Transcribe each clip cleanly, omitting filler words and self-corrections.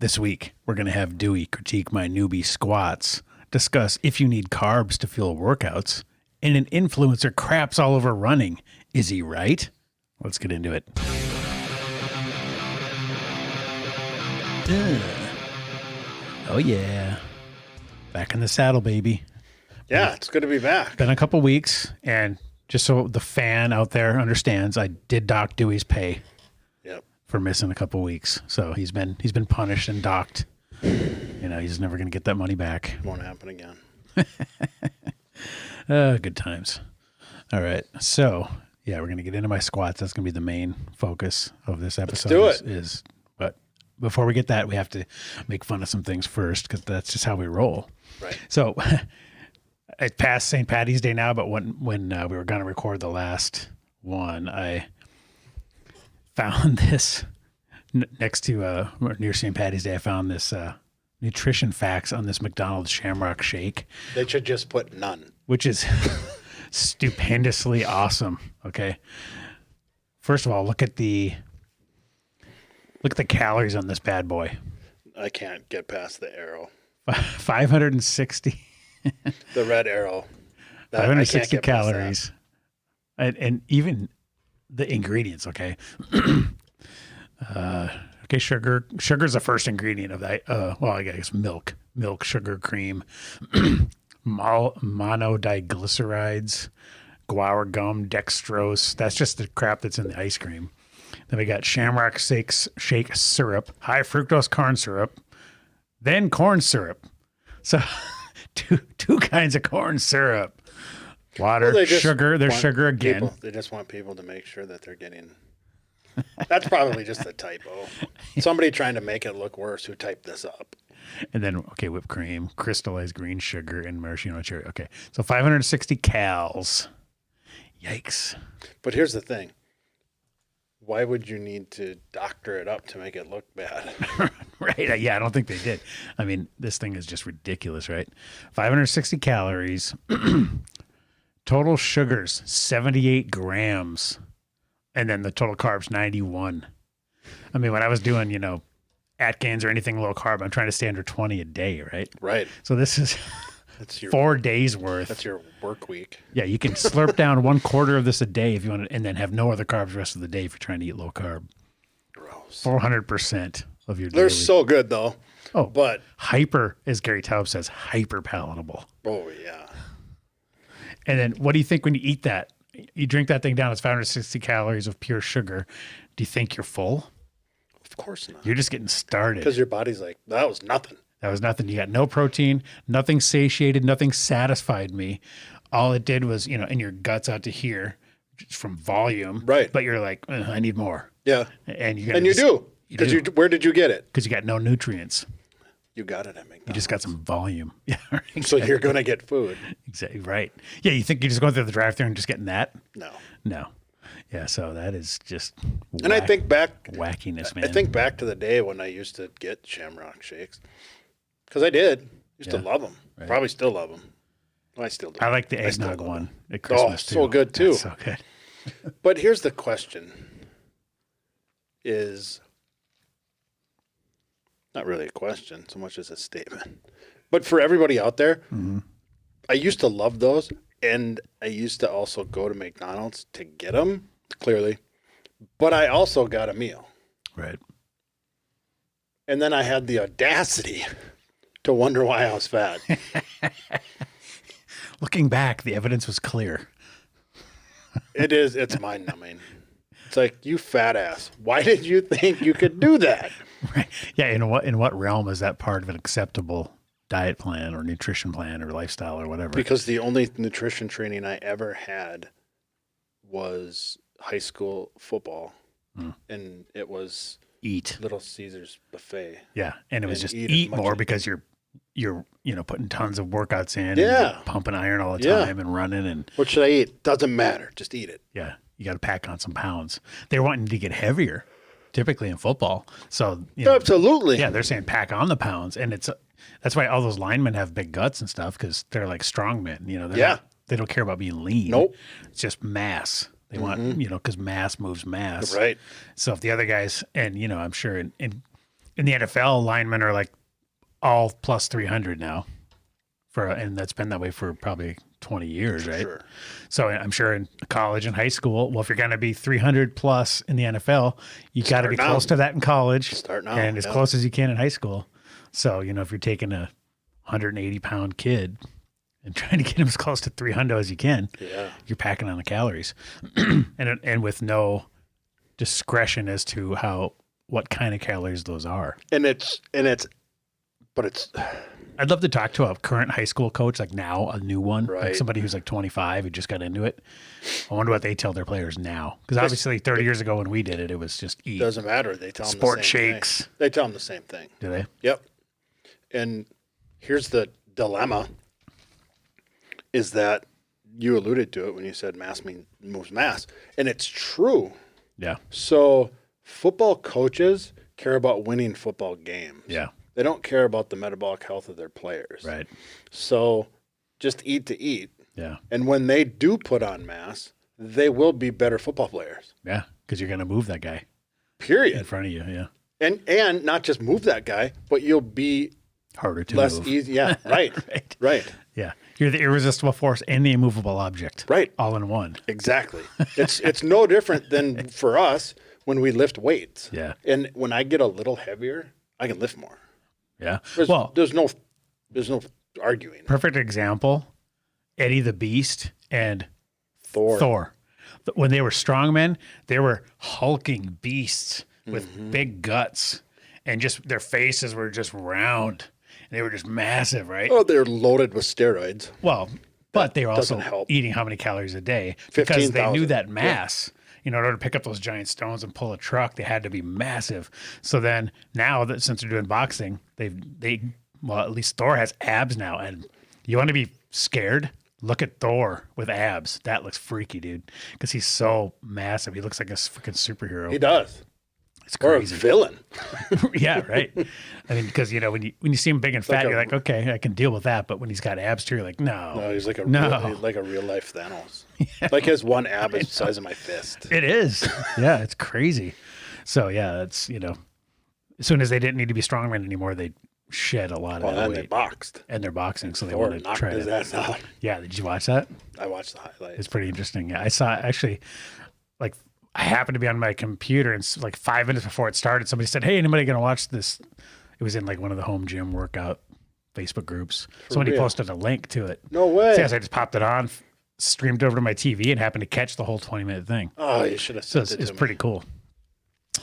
This week, we're going to have Duey critique my newbie squats, discuss if you need carbs to fuel workouts, and an influencer craps all over running. Is he right? Let's get into it. Oh, yeah. Back in the saddle, baby. Yeah, it's good to be back. Been a couple weeks, and just so the fan out there understands, I did dock Dewey's pay. Yep. For missing a couple weeks. So he's been punished and docked. You know, he's never going to get that money back. Won't happen again. Good times. All right. So, yeah, we're going to get into my squats. That's going to be the main focus of this episode. Let's do it. But before we get that, we have to make fun of some things first because that's just how we roll. Right. So it passed St. Paddy's Day now, but when we were going to record the last one, I found this next to near St. Paddy's Day. I found this nutrition facts on this McDonald's Shamrock Shake. They should just put none, which is stupendously awesome. Okay, first of all, look at the calories on this bad boy. I can't get past the arrow. 560. The red arrow. 560 calories, and even the ingredients, okay? Okay, sugar. Sugar is the first ingredient of that. Well, I guess milk, sugar, cream, monodiglycerides, guar gum, dextrose. That's just the crap that's in the ice cream. Then we got Shamrock Shake syrup, high fructose corn syrup, then corn syrup. So two kinds of corn syrup. Water, sugar, there's sugar again. They just want people to make sure that they're getting... That's probably just a typo. Somebody trying to make it look worse who typed this up. And then, okay, whipped cream, crystallized green sugar, and maraschino cherry. Okay, so 560 cals. Yikes. But here's the thing. Why would you need to doctor it up to make it look bad? Right. Yeah, I don't think they did. I mean, this thing is just ridiculous, right? 560 calories. Total sugars, 78 grams. And then the total carbs, 91. I mean, when I was doing, Atkins or anything low carb, I'm trying to stay under 20 a day, right? Right. So this is 4 days worth. That's your work week. Yeah, you can slurp down 1/4 of this a day if you want to, and then have no other carbs the rest of the day if you're trying to eat low carb. Gross. 400% of your They're daily. so good, though. Oh, but hyper, as Gary Taub says, hyper palatable. Oh, yeah. And then what do you think when you eat that? You drink that thing down, it's 560 calories of pure sugar. Do you think you're full? Of course not. You're just getting started. Because your body's like, that was nothing. That was nothing. You got no protein, nothing satiated, nothing satisfied me. All it did was, in your guts out to here, just from volume. Right. But you're like, I need more. Yeah. And you do. Because where did you get it? Because you got no nutrients. You got it at McDonald's. You just got some volume. Yeah. Exactly. So you're going to get food. Exactly. Right. Yeah. You think you're just going through the drive-thru and just getting that? No. Yeah. So that is just And I think back. Wackiness, man. I think back to the day when I used to get Shamrock Shakes. Because I did. Used to love them. Right. Probably still love them. Well, I still do. I like the eggnog one at Christmas too. So good too. That's so good. But here's the question. Is not really a question so much as a statement. But for everybody out there, I used to love those. And I used to also go to McDonald's to get them, clearly. But I also got a meal. Right. And then I had the audacity to wonder why I was fat. Looking back, the evidence was clear. It's mind-numbing. It's like, you fat ass. Why did you think you could do that? Right. Yeah. In what realm is that part of an acceptable diet plan or nutrition plan or lifestyle or whatever? Because the only nutrition training I ever had was high school football. And it was eat Little Caesars buffet. Yeah. And it was just eat more because you're putting tons of workouts in and pumping iron all the time and running. And what should I eat? Doesn't matter. Just eat it. Yeah. You got to pack on some pounds. They're wanting to get heavier, typically in football. So absolutely. Yeah. They're saying pack on the pounds. And that's why all those linemen have big guts and stuff, because they're like strong men. They don't care about being lean. Nope. It's just mass. They want, because mass moves mass. Right. So if the other guys, and, I'm sure in in the NFL, linemen are like all plus 300 now, and that's been that way for probably 20 years, right? Sure. So I'm sure in college and high school, well, if you're going to be 300 plus in the NFL, you got to be close to that in college. Start now. And as close as you can in high school. So, if you're taking a 180-pound kid and trying to get him as close to 300 as you can, you're packing on the calories. and with no discretion as to what kind of calories those are. But it's I'd love to talk to a current high school coach, like now, a new one, like Right. somebody who's like 25 who just got into it. I wonder what they tell their players now. Because obviously 30 years ago when we did it, it was just eat. doesn't matter. They tell them Sport the same shakes. thing. They tell them the same thing. Do they? Yep. And here's the dilemma is that you alluded to it when you said mass moves mass. And it's true. Yeah. So football coaches care about winning football games. Yeah. They don't care about the metabolic health of their players. Right. So just eat to eat. Yeah. And when they do put on mass, they will be better football players. Yeah. Because you're going to move that guy in Period. front of you. Yeah. And not just move that guy, but you'll be Harder to less move. easy. Yeah. Right. Right. Yeah. You're the irresistible force and the immovable object. Right. All in one. Exactly. It's no different than for us when we lift weights. Yeah. And when I get a little heavier, I can lift more. Yeah. There's no arguing. Perfect example, Eddie the Beast and Thor. When they were strongmen, they were hulking beasts with big guts, and just their faces were just round. And they were just massive, right? Oh, they're loaded with steroids. Well, but they were also doesn't help. eating how many calories a day because they 15,000. knew that mass. In order to pick up those giant stones and pull a truck, they had to be massive. So then now that since they're doing boxing, well, at least Thor has abs now. And you want to be scared? Look at Thor with abs. That looks freaky, dude. Because he's so massive. He looks like a freaking superhero. He does. It's Or a crazy. villain. Yeah, right. I mean, because when you see him big and fat, like you're like, okay, I can deal with that. But when he's got abs too, you're like, no. No, he's like a real life Thanos. Like his one ab is the size of my fist. It is. Yeah, it's crazy. So yeah, that's as soon as they didn't need to be strongmen anymore, they shed a lot of Well, that then weight. they boxed. And they're boxing, so they Thor want to knocked try his to. ass out. Yeah, did you watch that? I watched the highlights. It's pretty interesting. Yeah, I saw actually, like, I happened to be on my computer, and like 5 minutes before it started, somebody said, "Hey, anybody gonna watch this?" It was in like one of the home gym workout Facebook groups. Somebody real? posted a link to it. No way. So yes, I just popped it on, streamed it over to my TV, and happened to catch the whole 20-minute thing. Oh, you should have So sent it's it to pretty me. cool.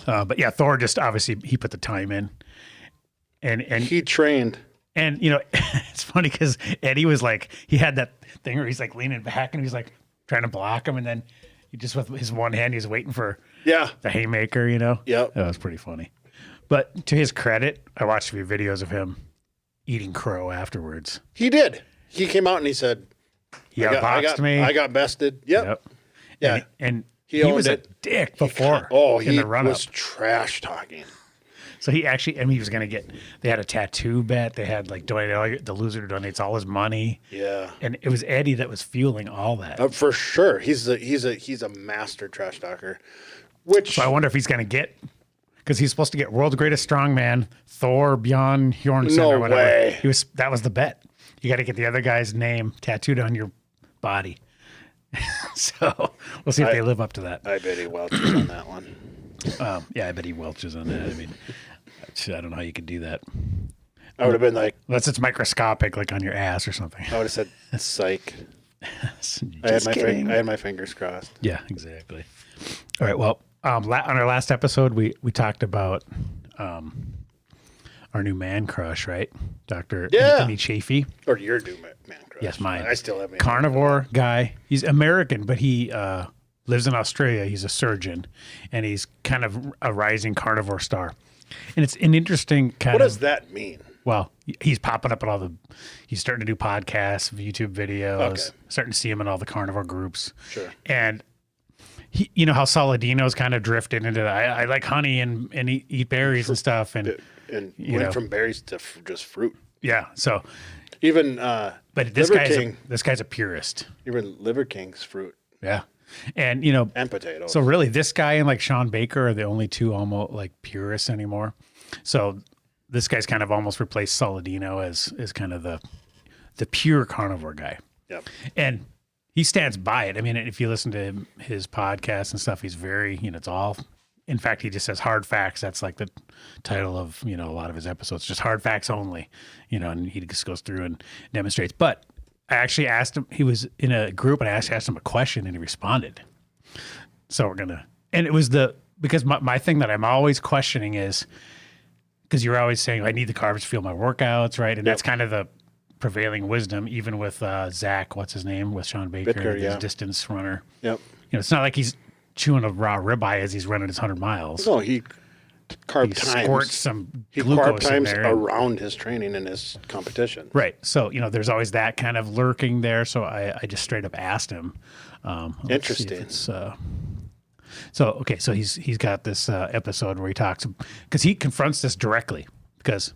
But yeah, Thor just obviously he put the time in, and He trained. and it's funny because Eddie was like he had that thing where he's like leaning back and he's like trying to block him, and then he just with his one hand he's waiting for Yeah. the haymaker. Yep. That was pretty funny. But to his credit, I watched a few videos of him eating crow afterwards. He did. He came out and he said, He outboxed me. I got bested. Yep. Yeah. and He he owned was a it. dick before. in He the run up. was trash talking. So he actually, he was going to get, they had a tattoo bet. They had like donated, the loser donates all his money. Yeah. And it was Eddie that was fueling all that. For sure. He's a master trash talker. Which So I wonder if he's going to get, because he's supposed to get world's greatest strongman, Thor Bjorn Hjornsson No or whatever. way. That was the bet. You got to get the other guy's name tattooed on your body. So we'll see if they live up to that. I bet he welches on that one. Yeah, I bet he welches on that. I mean, I don't know how you could do that. I would have been like, Unless it's microscopic, like on your ass or something. I would have said, psych. Just kidding. I had my fingers crossed. Yeah, exactly. All right. Well, on our last episode, we talked about our new man crush, right? Dr. Yeah. Anthony Chafee. Or your doom man crush. Yes, mine. I still have Carnivore guy. He's American, but he lives in Australia. He's a surgeon, and he's kind of a rising carnivore star. And it's an interesting kind What of. does that mean? Well, he's popping up in he's starting to do podcasts, YouTube videos, Okay. starting to see him in all the carnivore groups. Sure. And he, how Saladino's kind of drifted into I like honey and eat berries and stuff. And And You went know. from berries to just fruit. yeah, so, Even but this guy's a purist. even Liver King's fruit Yeah. And, and potatoes. so really this guy and like Sean Baker are the only two almost like purists anymore. So this guy's kind of almost replaced Saladino as kind of the pure carnivore guy. Yep. And he stands by it. I mean, if you listen to his podcast and stuff, he's very, it's all, in fact, he just says hard facts. That's like the title of, a lot of his episodes, just hard facts only, and he just goes through and demonstrates. But I actually asked him, he was in a group and I asked him a question and he responded. So and it was because my thing that I'm always questioning is, because you're always saying, I need the carbs to fuel my workouts, right? And that's kind of the prevailing wisdom, even with Zach, what's his name, with Sean Baker, his distance runner. Yep. It's not like he's chewing a raw ribeye as he's running his 100 miles. No, he squirts some glucose in there. Around his training and his competition. Right. So, there's always that kind of lurking there. So I just straight up asked him. Interesting. So he's got this episode where he talks, because he confronts this directly, because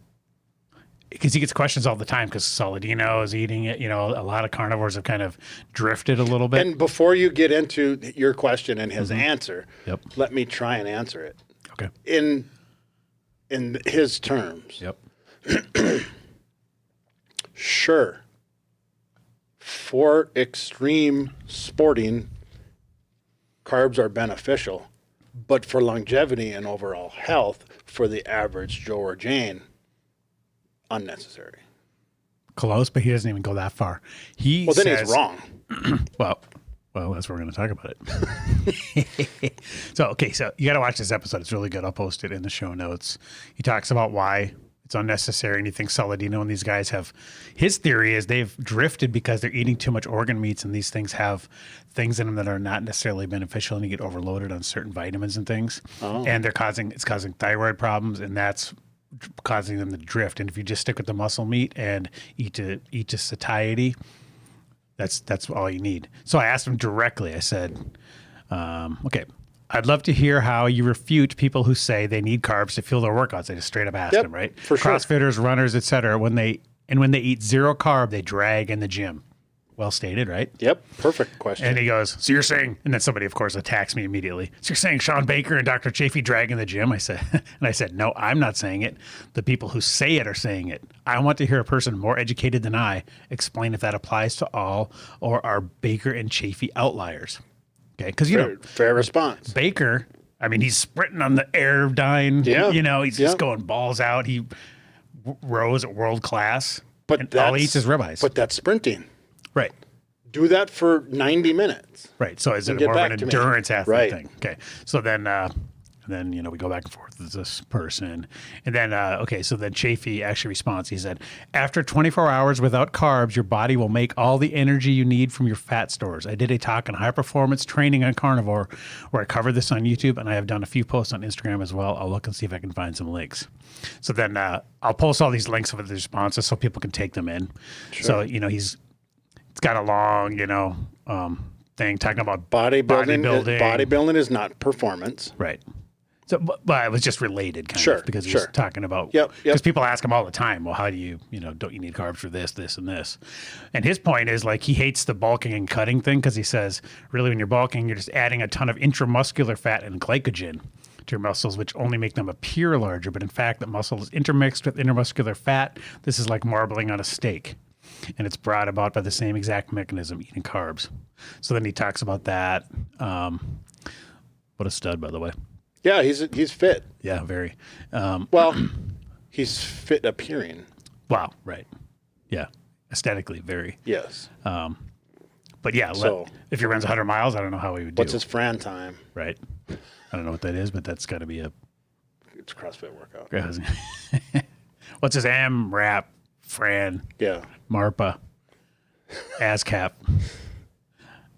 he gets questions all the time, because Saladino is eating it. A lot of carnivores have kind of drifted a little bit. And before you get into your question and his answer, Yep. let me try and answer it. Okay. In his terms. Yep. Sure. For extreme sporting, carbs are beneficial, but for longevity and overall health, for the average Joe or Jane, unnecessary. Close, but he doesn't even go that far. Then he's wrong. Well, that's what we're going to talk about it. So you got to watch this episode. It's really good. I'll post it in the show notes. He talks about why it's unnecessary, and he thinks Saladino and these guys have. His theory is they've drifted because they're eating too much organ meats, and these things have things in them that are not necessarily beneficial, and you get overloaded on certain vitamins and things, and it's causing thyroid problems, and that's causing them to drift. And if you just stick with the muscle meat and eat to satiety, that's all you need. So I asked him directly. I said, okay, I'd love to hear how you refute people who say they need carbs to fuel their workouts. I just straight up asked him, right? For sure. CrossFitters, runners, etc. When they eat zero carb, they drag in the gym. Well stated, right? Yep. Perfect question. And he goes, so you're saying, and then somebody, of course, attacks me immediately. So you're saying Sean Baker and Dr. Chafee drag in the gym? I said, no, I'm not saying it. The people who say it are saying it. I want to hear a person more educated than I explain if that applies to all, or are Baker and Chafee outliers. Okay, because fair response. Baker, I mean, he's sprinting on the Airdyne. Yeah. He's just going balls out. He rows at world class, but all he eats is ribeyes. But that's sprinting. Right. Do that for 90 minutes. Right. So is it more of an endurance athlete thing? Okay. So then we go back and forth with this person. And then, so then Chafee actually responds. He said, after 24 hours without carbs, your body will make all the energy you need from your fat stores. I did a talk on high performance training on carnivore where I covered this on YouTube, and I have done a few posts on Instagram as well. I'll look and see if I can find some links. So then I'll post all these links of the responses so people can take them in. Sure. So, it's got a long, thing talking about bodybuilding. Bodybuilding is not performance. Right. So, but it was just related kind of, because he was talking about, because people ask him all the time, well, how do you, don't you need carbs for this, this, and this? And his point is he hates the bulking and cutting thing, because he says, really, when you're bulking, you're just adding a ton of intramuscular fat and glycogen to your muscles, which only make them appear larger. But in fact, the muscle is intermixed with intramuscular fat. This is like marbling on a steak. And it's brought about by the same exact mechanism, eating carbs. So then he talks about that. What a stud, by the way. Yeah, he's fit. Yeah, very. He's fit appearing. Wow, right. Yeah, aesthetically, very. Yes. But yeah, if he runs 100 miles, I don't know how he would do. What's his Fran time? Right. I don't know what that is, but that's got to be it's a CrossFit workout. What's his AMRAP? Fran, Marpa, ASCAP.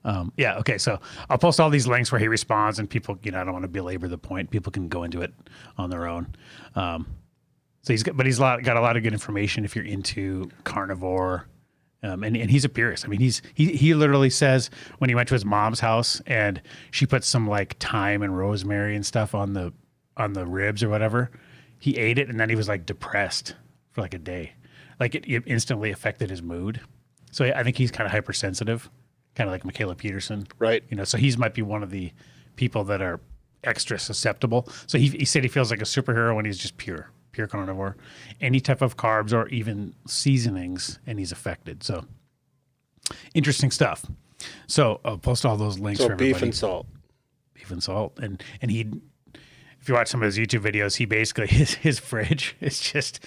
Okay. So I'll post all these links where he responds, and people, I don't want to belabor the point. People can go into it on their own. So he's got a lot of good information if you're into carnivore. And he's a purist. I mean, he literally says when he went to his mom's house and she put some like thyme and rosemary and stuff on the ribs or whatever, he ate it and then he was like depressed for like a day. Like it instantly affected his mood. So I think he's kind of hypersensitive, kind of like Michaela Peterson. Right. So he might be one of the people that are extra susceptible. So he said he feels like a superhero when he's just pure pure carnivore, any type of carbs or even seasonings, and he's affected. So interesting stuff. So I'll post all those links So for everybody. beef and salt. Beef and salt. And he, if you watch some of his YouTube videos, he basically, his fridge is just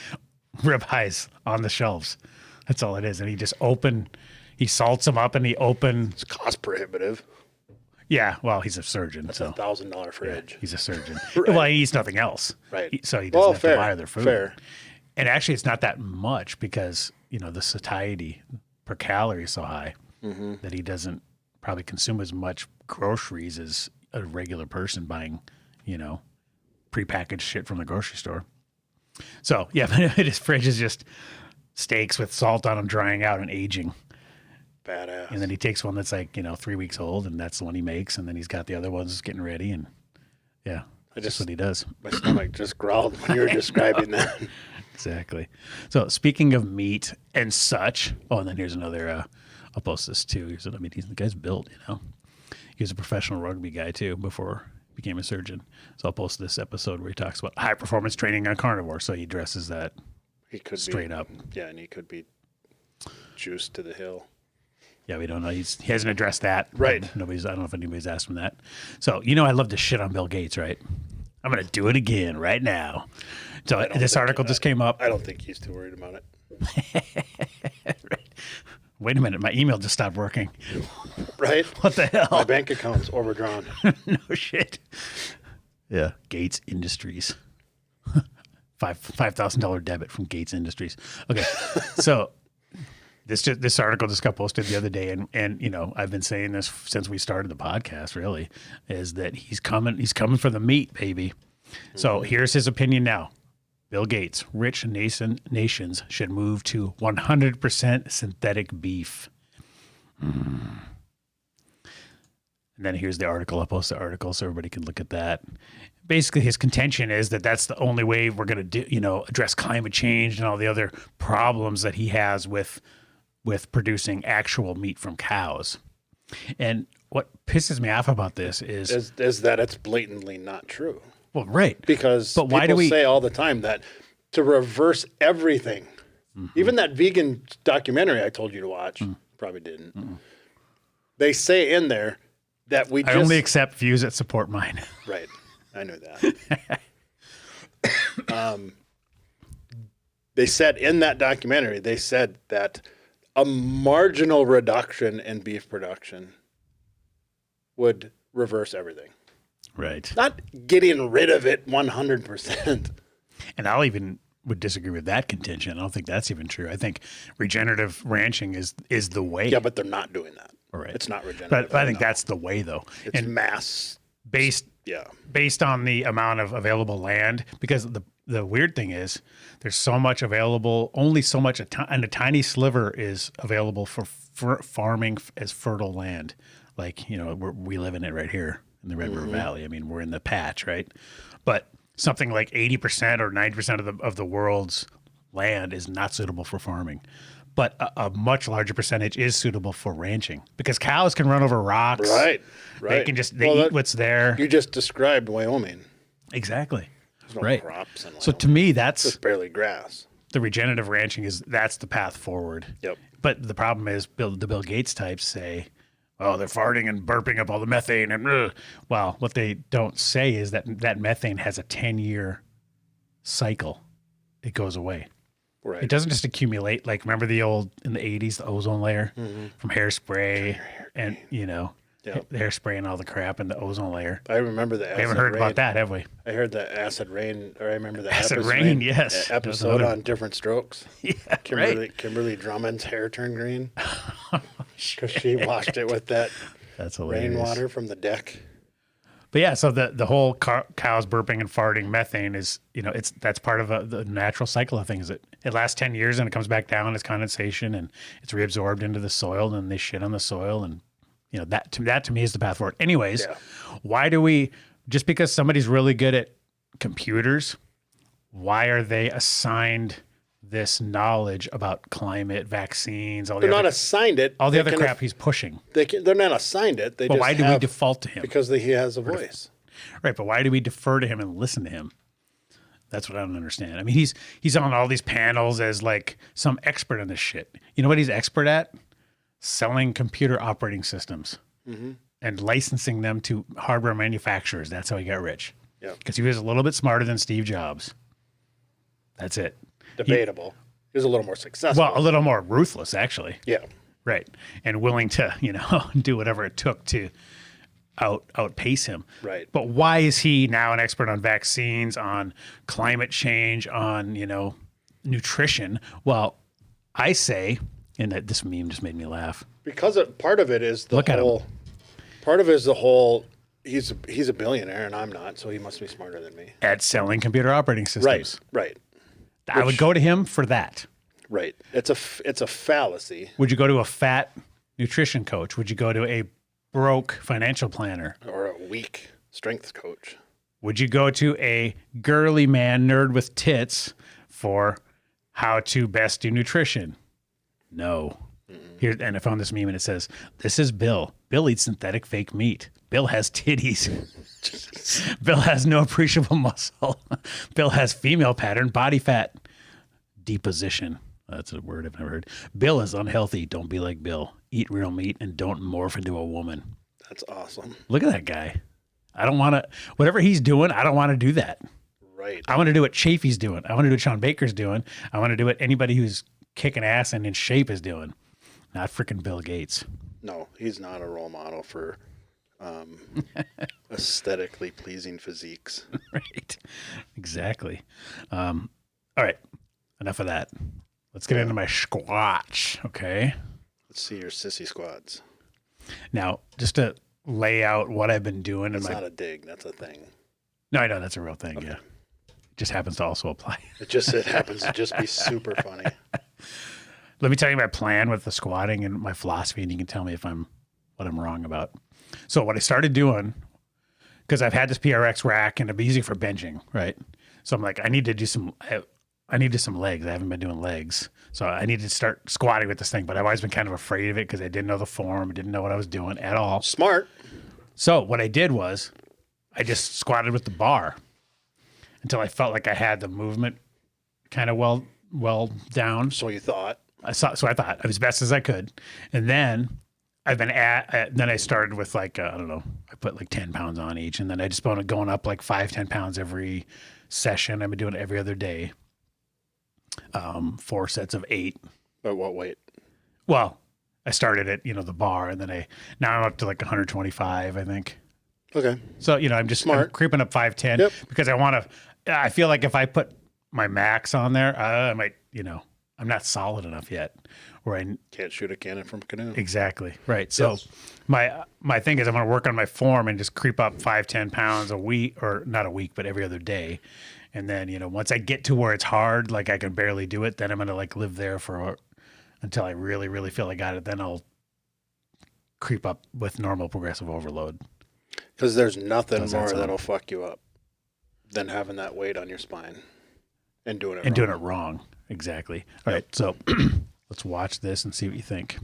ribeyes on the shelves. That's all it is. And he salts them up and It's cost prohibitive. yeah, well, he's a surgeon. That's so $1,000 fridge. he's a surgeon. Right. Well, he eats nothing else. Right. So he doesn't have fair, to buy their food. Fair. And actually, it's not that much because, the satiety per calorie is so high that he doesn't probably consume as much groceries as a regular person buying, prepackaged shit from the grocery store. So, yeah, but his fridge is just steaks with salt on them drying out and aging. Badass. And then he takes one that's like, 3 weeks old, and that's the one he makes. And then he's got the other ones getting ready. And yeah, that's what he does. My stomach just growled when you were describing that. Exactly. So speaking of meat and such, and then here's another, I'll post this too. The guy's built, He was a professional rugby guy too before he became a surgeon. So I'll post this episode where he talks about high performance training on carnivore. So he addresses that He could straight up. Yeah, and he could be juiced to the hill. Yeah, we don't know. He hasn't addressed that. Right. I don't know if anybody's asked him that. So, I love to shit on Bill Gates, right? I'm going to do it again right now. So this article just came up. I don't think he's too worried about it. Right. Wait a minute. My email just stopped working. Right? What the hell? My bank account's overdrawn. No shit. Yeah. Gates Industries. $5,000 debit from Gates Industries. Okay. So this article just got posted the other day, and I've been saying this since we started the podcast, really, is that he's coming for the meat, baby. So here's his opinion now. Bill Gates, rich nations should move to 100% synthetic beef. And then here's the article. I'll post the article so everybody can look at that. Basically, his contention is that that's the only way we're going to address climate change and all the other problems that he has with producing actual meat from cows. And what pisses me off about this is that it's blatantly not true. Well, right. Because people say all the time that to reverse everything, even that vegan documentary I told you to watch, probably didn't. They say in there that I only accept views that support mine. Right. I knew that. They said in that documentary, that a marginal reduction in beef production would reverse everything. Right. Not getting rid of it 100%. And I'll even would disagree with that contention. I don't think that's even true. I think regenerative ranching is the way. Yeah, but they're not doing that. Right. It's not regenerative. But I think that's the way, though. It's mass. Based on the amount of available land, because the weird thing is there's so much available, only so much, and a tiny sliver is available for farming as fertile land. Like, we live in it right here in the Red River Valley. I mean, we're in the patch, right? But something like 80% or 90% of the world's land is not suitable for farming. But a much larger percentage is suitable for ranching because cows can run over rocks. Right. They can eat what's there. You just described Wyoming. Exactly. There's no right. crops in Wyoming. So to me, that's just barely grass. The regenerative ranching that's the path forward. Yep. But the problem is the Bill Gates types say, oh, they're farting and burping up all the methane. And well, what they don't say is that methane has a 10-year cycle. It goes away. Right. It doesn't just accumulate. Like, remember in the 80s, the ozone layer from hairspray and, the hairspray and all the crap in the ozone layer. I remember the acid We haven't heard about that, have we? I heard the acid rain, or I remember the acid rain, yes. Episode on Different Strokes. Yeah, Kimberly Drummond's hair turned green because she washed it with that rainwater from the deck. But yeah, so the whole cows burping and farting methane is, that's part of the natural cycle of things. It lasts 10 years and it comes back down as condensation and it's reabsorbed into the soil and they shit on the soil. And, that to me is the path forward. Anyways, why do we, just because somebody's really good at computers, why are they assigned this knowledge about climate, vaccines, they're not assigned it. All the other crap he's pushing. They're not assigned it. But why do we default to him? Because he has a voice. Right, but why do we defer to him and listen to him? That's what I don't understand. I mean, he's on all these panels as like some expert in this shit. You know what he's expert at? Selling computer operating systems and licensing them to hardware manufacturers. That's how he got rich. Yeah. Because he was a little bit smarter than Steve Jobs. That's it. Debatable. He was a little more successful. Well, a little more ruthless, actually. Yeah. Right. And willing to, do whatever it took to outpace him. Right. But why is he now an expert on vaccines, on climate change, on, nutrition? Well, I say, and that this meme just made me laugh. Because part of it is the whole. Part of it is the whole. He's a billionaire and I'm not, so he must be smarter than me. At selling computer operating systems. Right. I would go to him for that. Right. It's a fallacy. Would you go to a fat nutrition coach? Would you go to a broke financial planner? Or a weak strength coach. Would you go to a girly man nerd with tits for how to best do nutrition? No. Here, and I found this meme and it says, "This is Bill. Bill eats synthetic fake meat. Bill has titties. Bill has no appreciable muscle. Bill has female pattern body fat deposition." That's a word I've never heard. "Bill is unhealthy. Don't be like Bill. Eat real meat and don't morph into a woman." That's awesome. Look at that guy. I don't want to, whatever he's doing, I don't want to do that. Right. I want to do what Chafee's doing. I want to do what Sean Baker's doing. I want to do what anybody who's kicking ass and in shape is doing. Not freaking Bill Gates. No, he's not a role model for aesthetically pleasing physiques. Right. Exactly. All right. Enough of that. Let's get into my squats. Okay. Let's see your sissy squats. Now, just to lay out what I've been doing. It's not a dig. That's a thing. No, I know that's a real thing. Okay. Yeah. It just happens to also apply. It happens to just be super funny. Let me tell you my plan with the squatting and my philosophy, and you can tell me what I'm wrong about. So what I started doing, because I've had this PRX rack and it'd be easy for benching, right? So I'm like, I need to do some legs. I haven't been doing legs. So I need to start squatting with this thing, but I've always been kind of afraid of it because I didn't know the form. I didn't know what I was doing at all. Smart. So what I did was I just squatted with the bar until I felt like I had the movement kind of well down. So you thought. So I thought as best as I could. And then then I started with like, I don't know, I put like 10 pounds on each. And then I just started going up like 5-10 pounds every session. I've been doing it every other day. 4 sets of 8. At what weight? Well, I started at, the bar, and then now I'm up to like 125, I think. Okay. So, I'm just I'm creeping up 5-10 because I feel like if I put my max on there, I might, I'm not solid enough yet where I can't shoot a cannon from a canoe. Exactly. Right. So my thing is I'm going to work on my form and just creep up 5-10 pounds a week, or not a week, but every other day. And then, once I get to where it's hard, like I can barely do it, then I'm going to like live there until I really, really feel I got it. Then I'll creep up with normal progressive overload. Because there's nothing more that'll fuck you up than having that weight on your spine and doing it wrong. Exactly. All right. So let's watch this and see what you think.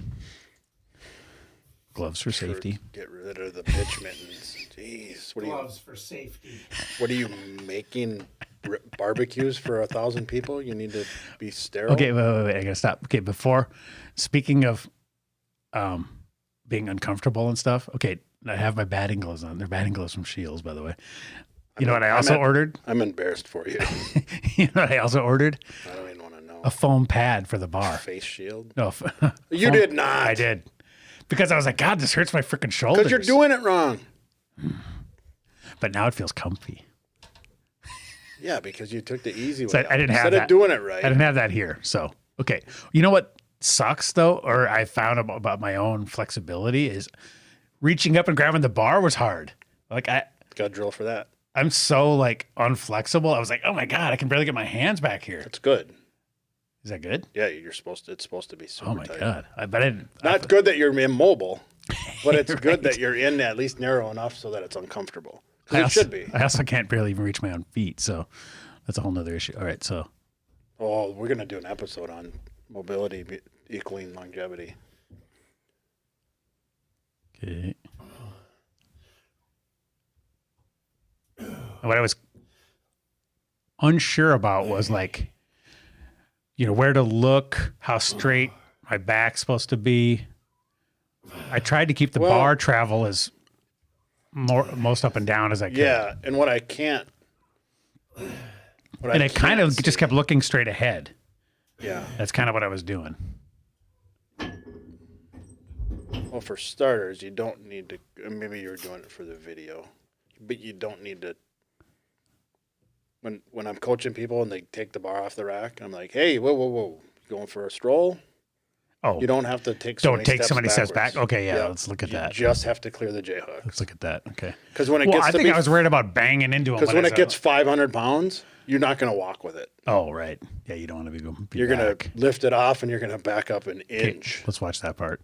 Gloves for safety. Get rid of the bitch mittens. Jeez. Gloves for safety. What are you making? Barbecues for 1,000 people? You need to be sterile. Okay, wait, I gotta stop. Okay, speaking of being uncomfortable and stuff. Okay, I have my batting gloves on. They're batting gloves from Shields, by the way. You know what I also ordered? I'm embarrassed for you. You know what I also ordered? I don't even want to know. A foam pad for the bar. Face shield? No. You did not. I did. Because I was like, God, this hurts my freaking shoulders. Because you're doing it wrong. But now it feels comfy. Yeah, because you took the easy way. So I didn't have that. Instead of doing it right. I didn't have that here. So, okay. You know what sucks, though, or I found about my own flexibility is reaching up and grabbing the bar was hard. Like got to drill for that. I'm so like unflexible. I was like, oh my God, I can barely get my hands back here. That's good. Is that good? Yeah, it's supposed to be super tight. Oh my God. But I didn't. Not good that you're immobile, but it's good that you're in at least narrow enough so that it's uncomfortable. It should be. I also can't barely even reach my own feet, so that's a whole nother issue. All right, so. Oh, we're going to do an episode on mobility equaling longevity. Okay. What I was unsure about was like, where to look, how straight my back's supposed to be. I tried to keep the bar travel as most up and down as I could. Yeah, and what I can't. And I kind of just kept looking straight ahead. Yeah. That's kind of what I was doing. Well, for starters, you don't need to. Maybe you were doing it for the video, but you don't need to. When I'm coaching people and they take the bar off the rack, I'm like, hey, whoa, you going for a stroll? Oh, you don't have to take. So many steps back. Okay, yeah, let's look at that. You just have to clear the J hook. Let's look at that. Okay. Because when it gets, I think I was worried about banging into him. Because when it gets 500 pounds, you're not going to walk with it. Oh, right. Yeah, you don't want to be. You're going to lift it off, and you're going to back up an inch. Let's watch that part.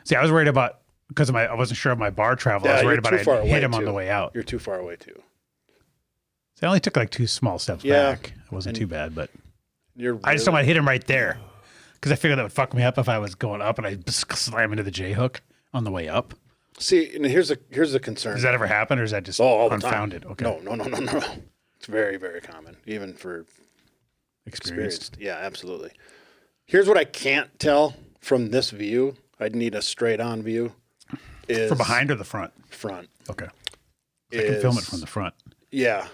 See, I was worried about because I wasn't sure of my bar travel. I was worried about I'd hit him on the way out. You're too far away too. So I only took like 2 small steps back. It wasn't too bad, but I just don't want to hit him right there because I figured that would fuck me up if I was going up and I slam into the J hook on the way up. See, and here's the concern. Does that ever happen, or is that just all unfounded? The time. Okay. No. It's very, very common, even for experienced. Yeah, absolutely. Here's what I can't tell from this view. I'd need a straight-on view. From behind or the front? Front. Okay. I can film it from the front. Yeah,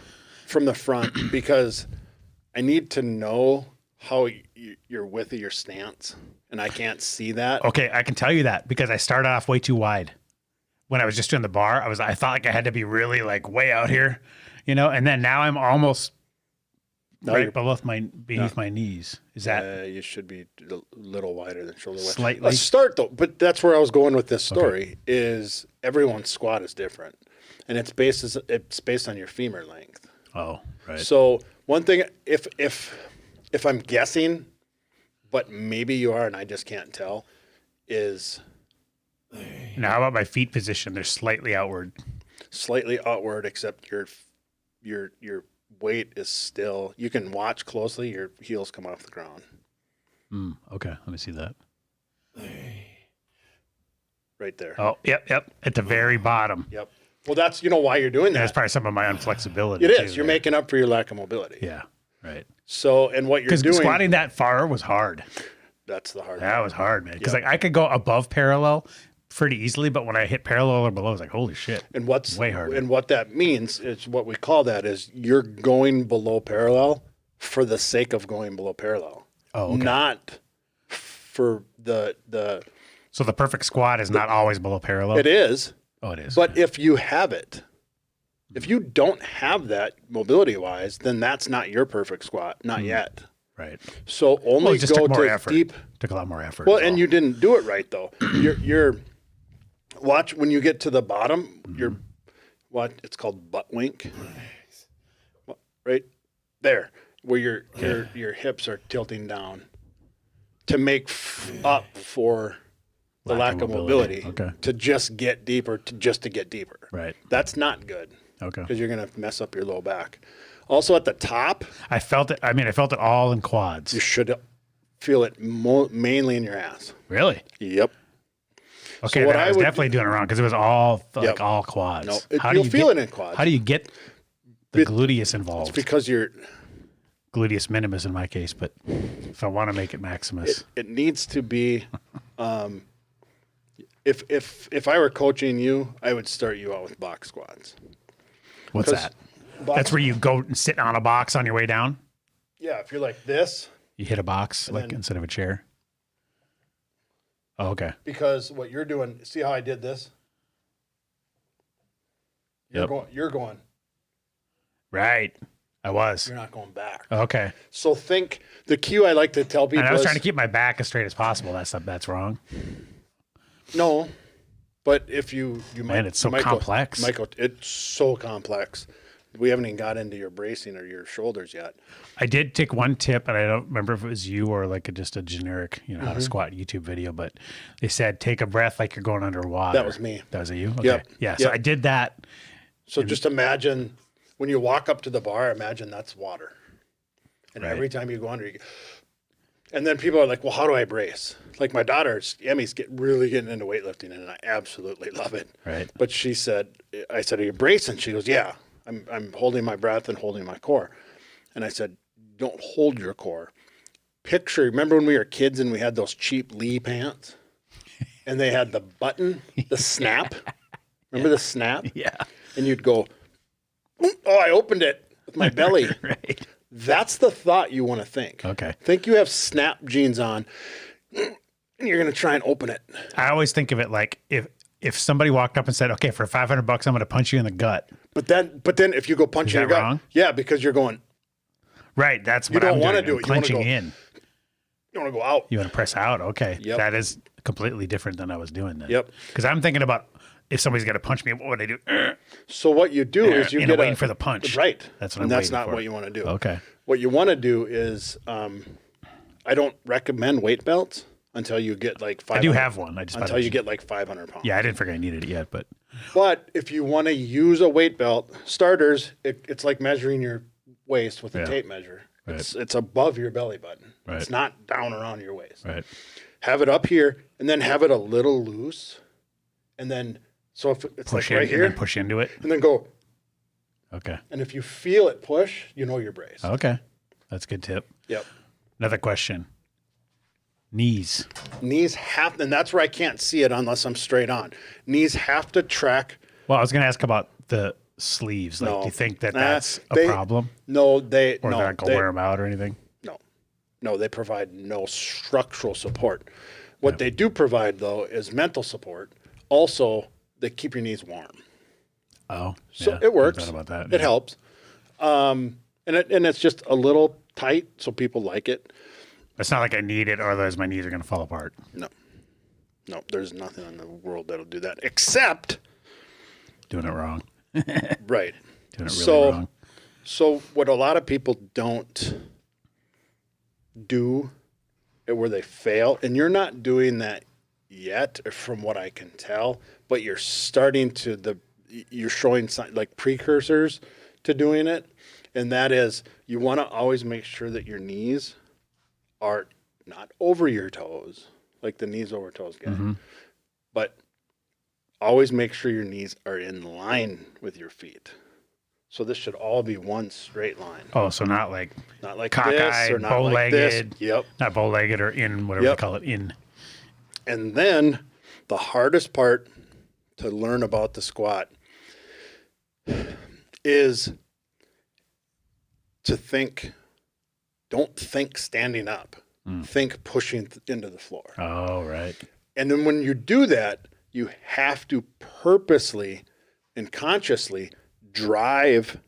from the front because I need to know how you're width of your stance, and I can't see that. Okay, I can tell you that because I started off way too wide. When I was just doing the bar, I thought like I had to be really like way out here, and then now I'm almost right beneath my knees. Is that you should be a little wider than shoulder width. Slightly. Let's start though, but that's where I was going with this story. Is everyone's squat is different, and it's based on your femur length. Oh, right. So one thing, if I'm guessing, but maybe you are, and I just can't tell, is. Now, how about my feet position? They're slightly outward. Slightly outward, except your weight is still. You can watch closely. Your heels come off the ground. Okay, let me see that. Right there. Oh, yep. At the very bottom. Yep. Well, that's why you're doing that. That's probably some of my unflexibility. It is. You're making up for your lack of mobility. Yeah. Right. So, and what you're doing. Because squatting that far was hard. That's the hard. That was hard, man. Because I could go above parallel pretty easily, but when I hit parallel or below, I was like, holy shit. And what's way harder. And what that means is what we call that is you're going below parallel for the sake of going below parallel. Oh, okay. Not for the. So the perfect squat is not always below parallel? It is. Oh, it is. But if you have it, if you don't have that mobility wise, then that's not your perfect squat. Not yet. Right. So only just go took more to effort. deep. Took a lot more effort. Well, and you didn't do it right though. You're watch when you get to the bottom. You're it's called butt wink. Right there, where your hips are tilting down to make up for the lack of mobility. Okay. To just get deeper. To get deeper. Right. That's not good. Okay. Because you're gonna mess up your low back. Also at the top, I felt it. I mean, I felt it all in quads. you should feel it mainly in your ass. Really? Yep. Okay, So I was definitely doing it wrong because it was all all quads. No, you'll feel it in quads. How do you get the gluteus involved? It's because you're. Gluteus minimus in my case, but if I want to make it maximus, It needs to be. If I were coaching you, I would start you out with box squats. What's that? That's where you go and sit on a box on your way down. Yeah, if you're like this. You hit a box instead of a chair. Oh, okay. Because what you're doing, see how I did this? You're going. Right. I was. You're not going back. Okay. So think the cue I like to tell people. And I was trying to keep my back as straight as possible. That's wrong. No, but if you might. Man, it's so complex. It's so complex. We haven't even got into your bracing or your shoulders yet. I did take one tip, and I don't remember if it was you or like just a generic, how to squat YouTube video, but they said take a breath like you're going underwater. That was me. That was you? Okay. Yep. Yeah. So I did that. So just imagine when you walk up to the bar, imagine that's water. And every time you go under, and then people are like, well, how do I brace? Like my daughter, Emmy's really getting into weightlifting, and I absolutely love it. Right. But I said, are you bracing? She goes, yeah. I'm holding my breath and holding my core. And I said, don't hold your core. Remember when we were kids and we had those cheap Lee pants and they had the button, the snap? Remember the snap? Yeah. And you'd go, oh, I opened it with my belly. Right. That's the thought you want to think. Okay. Think you have snap jeans on and you're going to try and open it. I always think of it like if somebody walked up and said, okay, for $500, I'm going to punch you in the gut. But then if you go punch in your gut, wrong? yeah, because you're going, right. That's you what don't I'm want to doing. do it. I'm punching you in. You want to go out. You want to press out. Okay. Yep. That is completely different than I was doing then. Yep. Because I'm thinking about if somebody's going to punch me, what would I do? So what you do is you get waiting for the punch. Right. That's what and I'm that's waiting not for. what you want to do. Okay. What you want to do is, I don't recommend weight belts until you get like 500. I do have one. I just until you get like 500 pounds. Yeah, I didn't figure I needed it yet, but But if you want to use a weight belt, starters, it's like measuring your waist with a tape measure. Right. It's above your belly button. Right. It's not down around your waist. right. Have it up here and then have it a little loose. And then, so if it's Push like in right here, and then push into it. and then go. Okay. And if you feel it push, you know you're braced. Okay. That's a good tip. Yep. Another question. Knees. Knees have, and that's where I can't see it unless I'm straight on. Knees have to track. Well, I was going to ask about the sleeves. Like, No. do you think that Nah, that's a they- problem? No, Or that I can they, wear them out or anything? no, they provide no structural support. What they do provide, though, is mental support. Also, they keep your knees warm. Oh, So yeah. it works. I thought about that. It helps. And it's just a little tight, so people like it. It's not like I need it, or otherwise my knees are going to fall apart. No, there's nothing in the world that'll do that except Doing it wrong. right. Doing it really wrong. So what a lot of people don't do, where they fail, and you're not doing that yet, from what I can tell, but you're starting to you're showing like precursors to doing it, and that is you want to always make sure that your knees are not over your toes, like the knees over toes guy, but always make sure your knees are in line with your feet. So this should all be one straight line. Oh, so not like Not like cockeyed, this or not like this. bow-legged. Yep. Not bow-legged or in, whatever Yep. they call it, in. And then the hardest part to learn about the squat is to think, don't think standing up. Think pushing into the floor. Oh, right. And then when you do that, you have to purposely and consciously drive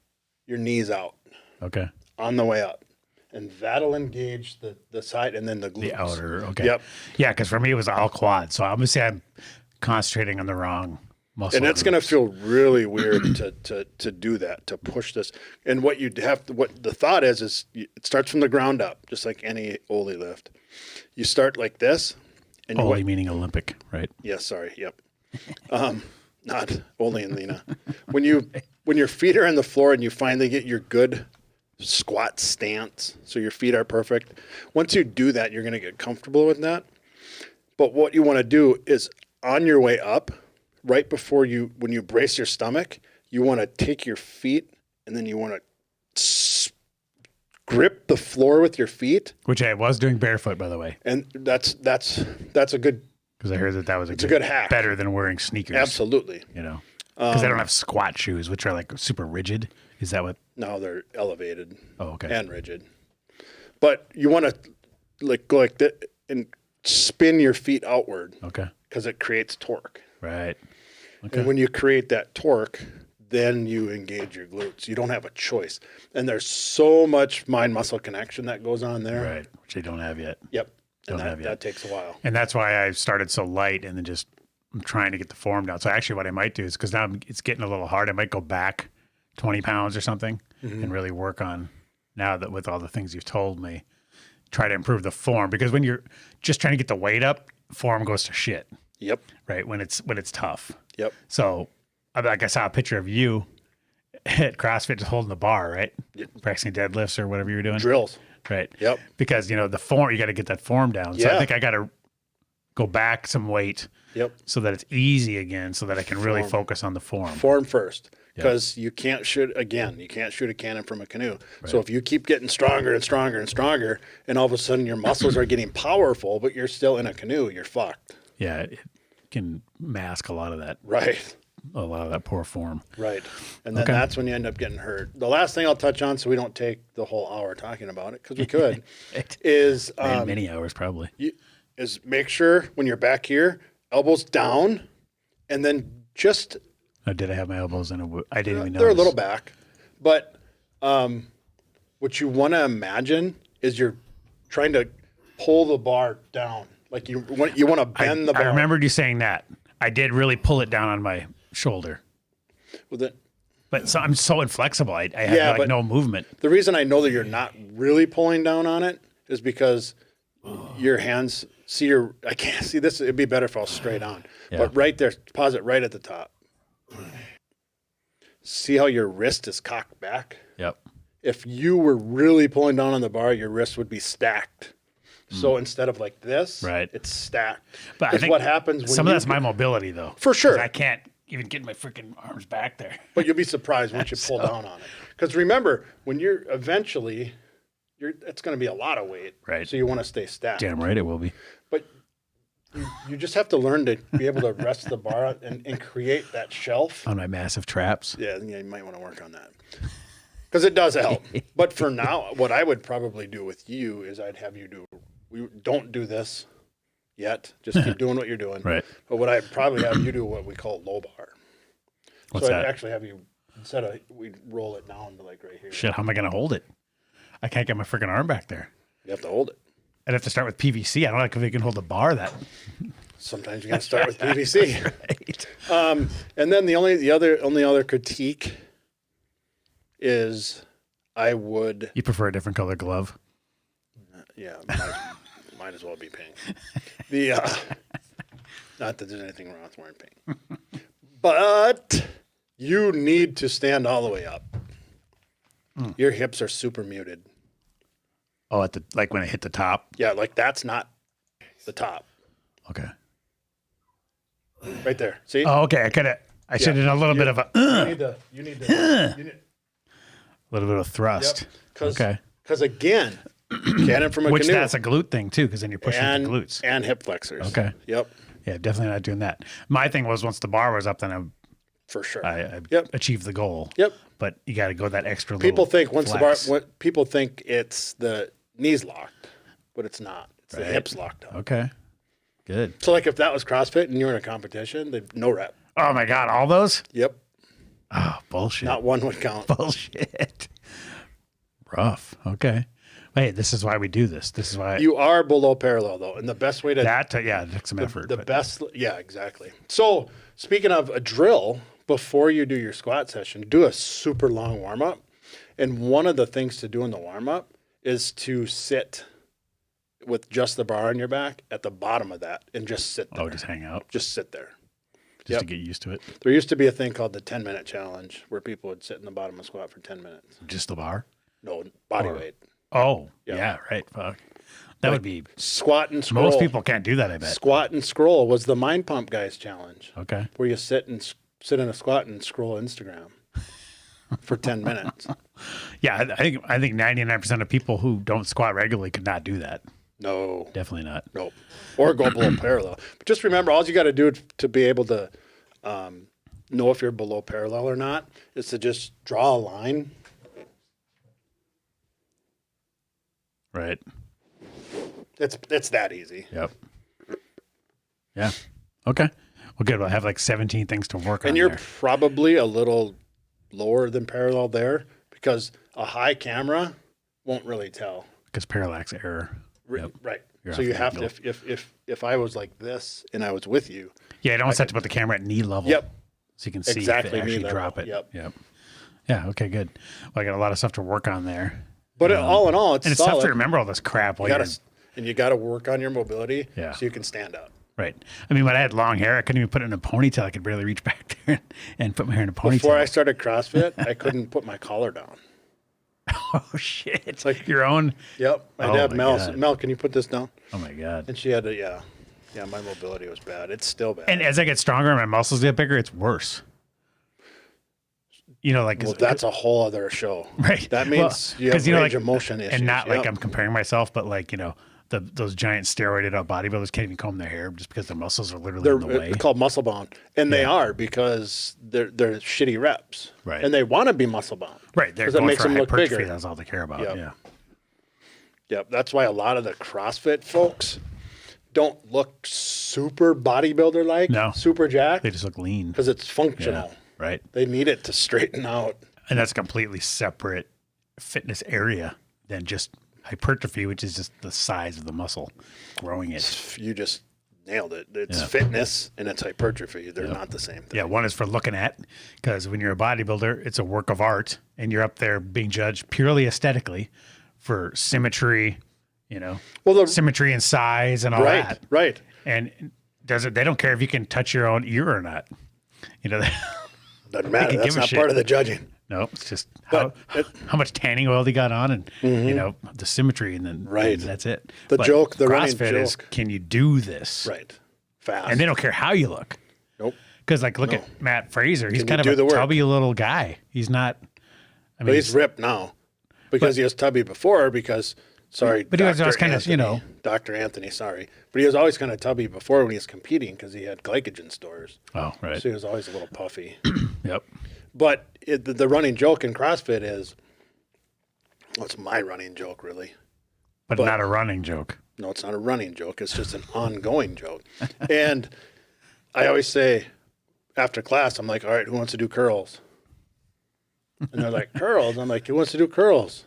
your knees out Okay. on the way up. And that'll engage the side and then the glutes. The outer. Okay. Yep. Yeah, because for me, it was all quad. So obviously I'm concentrating on the wrong muscle. And it's going to feel really weird to do that, to push this. And what the thought is it starts from the ground up, just like any Oli lift. You start like this. And Only meaning Olympic, right? Yes, sorry. Yep. Not Oli and Lena. When your feet are on the floor and you finally get your good squat stance, so your feet are perfect. Once you do that, you're going to get comfortable with that. But what you want to do is on your way up, right before when you brace your stomach, you want to take your feet and then you want to grip the floor with your feet. Which I was doing barefoot, by the way. And that's a good, Because I heard that was a good hack. Better than wearing sneakers. absolutely. You know, because I don't have squat shoes, which are like super rigid. Is that what? No, they're elevated. Oh, okay. And rigid. But you want to go like that and spin your feet outward Okay. because it creates torque. Right. Okay. And when you create that torque, then you engage your glutes. You don't have a choice. And there's so much mind-muscle connection that goes on there. Right. Which I don't have yet. Yep. Don't And have yet. that takes a while. And that's why I started so light and then I'm trying to get the form down. So actually what I might do is because now it's getting a little hard, I might go back 20 pounds or something and really work on now that with all the things you've told me, try to improve the form. Because when you're just trying to get the weight up, form goes to shit, Yep. right? When it's tough. Yep. So like I saw a picture of you at CrossFit just holding the bar, right? Yep. Practicing deadlifts or whatever you were doing. Drills. Right. Yep. Because, the form, you got to get that form down. So I Yeah. think I got to go back some weight Yep. so that it's easy again, so that I can really Form. focus on the form. Form first. because you can't shoot a cannon from a canoe. Right. So if you keep getting stronger and stronger and stronger, and all of a sudden your muscles are getting powerful, but you're still in a canoe, you're fucked. Yeah, it can mask a lot of that. Right. A lot of that poor form. Right. And then that's when you end up getting hurt. The last thing I'll touch on, so we don't take the whole hour talking about it, because we could, is many hours probably. Is make sure when you're back here, elbows down, and then just. Did I have my elbows in a? I didn't even know. They're a little back, but what you want to imagine is you're trying to pull the bar down, like you want to bend the bar. I remembered you saying that. I did really pull it down on my shoulder. Well, but I'm so inflexible. I have no movement. The reason I know that you're not really pulling down on it is because your hands I can't see this. It'd be better if I was straight on. Yeah. But right there, pause it right at the top. See how your wrist is cocked back? Yep. If you were really pulling down on the bar, your wrist would be stacked. So instead of like this, it's stacked. But I think what happens when some of that's my mobility, though. For sure. I can't even get my freaking arms back there. But you'll be surprised once you pull down on it. Because remember, when you're eventually, it's going to be a lot of weight. Right. So you want to stay stacked. Damn right it will be. But you just have to learn to be able to rest the bar and create that shelf. On my massive traps. Yeah, you might want to work on that. Because it does help. But for now, what I would probably do with you is I'd have you we don't do this yet. Just keep doing what you're doing. Right. But what I'd probably have you do what we call low bar. What's that? I'd actually have you, instead of, we'd roll it down to like right here. Shit, how am I going to hold it? I can't get my freaking arm back there. You have to hold it. I'd have to start with PVC. I don't know if you can hold the bar that. Sometimes you got to start with PVC. Right. And then the only other critique is I would. You prefer a different color glove? Yeah, might as well be pink. Not that there's anything wrong with wearing pink, but you need to stand all the way up. Your hips are super muted. Oh, like when I hit the top? Yeah, like that's not the top. Okay. Right there. See? Oh, okay. I should have done a little bit of a. You need a little bit of thrust. Yep. Okay. Because again, cannon from a Which canoe. that's a glute thing too, because then you're pushing the glutes. And hip flexors. Okay. Yep. Yeah, definitely not doing that. My thing was once the bar was up, then for sure. I achieved the goal. Yep. But you got to go that extra. People think once flex. the bar, people think it's the knees locked, but it's not. It's the hips locked up. Okay. Good. So like if that was CrossFit and you're in a competition, they'd no rep. Oh my God, all those? Yep. Oh, bullshit. Not one would count. Bullshit. Rough. Okay. Hey, this is why we do this. This is why you are below parallel though, and the best way to it took some effort. Yeah, exactly. So speaking of a drill, before you do your squat session, do a super long warm up, and one of the things to do in the warm up is to sit with just the bar on your back at the bottom of that, and just sit there. Oh, just hang out. Just sit there. Just to get used to it. There used to be a thing called the 10-minute challenge where people would sit in the bottom of squat for 10 minutes. Just the bar? No, body weight. Oh, yeah, right. Fuck. That would be squat and scroll. Most people can't do that, I bet. Squat and scroll was the Mind Pump guys challenge. Okay. Where you sit in a squat and scroll Instagram for 10 minutes. Yeah, I think 99% of people who don't squat regularly could not do that. No. Definitely not. Nope. Or go below parallel. But just remember, all you got to do to be able to know if you're below parallel or not is to just draw a line. Right. It's that easy. Yep. Yeah. Okay. Well, good. We'll have like 17 things to work on. And you're probably a little lower than parallel there because a high camera won't really tell. Because parallax error. Yep. Right. So you have to, if I was like this and I was with you. Yeah, you almost have to put the camera at knee level. Yep. So you can see exactly if it actually drop it. Yep. Yeah. Okay, good. Well, I got a lot of stuff to work on there. But all in all, it's solid. Tough to remember all this crap. And you got to work on your mobility so you can stand up. Right. I mean, when I had long hair, I couldn't even put it in a ponytail. I could barely reach back there and put my hair in a ponytail. Before I started CrossFit, I couldn't put my collar down. Oh, shit. It's like your own. Yep. My dad, Mel, can you put this down? Oh, my God. And she had to, yeah, my mobility was bad. It's still bad. And as I get stronger and my muscles get bigger, it's worse. you know, like Well, that's a whole other show. right. That means you have range of motion issues. and not like Yep. I'm comparing myself, but like, you know, those giant steroided out bodybuilders can't even comb their hair just because their muscles are literally in the way. They're called muscle bound, and they are because they're shitty reps, Right. And they want to be muscle bound, Right. They're 'cause it going makes for them look hypertrophy. bigger. That's all they care about. Yep. Yeah. Yep. That's why a lot of the CrossFit folks don't look super bodybuilder like, No. super jacked, They just look lean. because it's functional. Right. They need it to straighten out. And that's a completely separate fitness area than just hypertrophy, which is just the size of the muscle, growing it. You just nailed it. It's fitness and it's hypertrophy. They're not the same thing. Yeah, one is for looking at, because when you're a bodybuilder, it's a work of art, and you're up there being judged purely aesthetically for symmetry, you know, symmetry and size and all that. Right. And they don't care if you can touch your own ear or not. You know, Doesn't matter. That's not part of the judging. no, it's just how much tanning oil they got on, and you know, the symmetry, and then and that's it. The But joke, the running CrossFit is, joke. can you do this? Right. Fast. And they don't care how you look. Nope. Because like, look at Matt Fraser. He's Can kind you of do a the work? tubby little guy. He's not. I But mean, he's ripped now because he was tubby before because, sorry, But he was always Dr. kind of, you know. Dr. Anthony, sorry. But he was always kind of tubby before when he was competing because he had glycogen stores. Oh, right. So he was always a little puffy. Yep. But the running joke in CrossFit is, well, it's my running joke, really. But not a running joke. No, it's not a running joke. It's just an ongoing joke. And I always say after class, I'm like, all right, who wants to do curls? And they're like, curls? I'm like, who wants to do curls?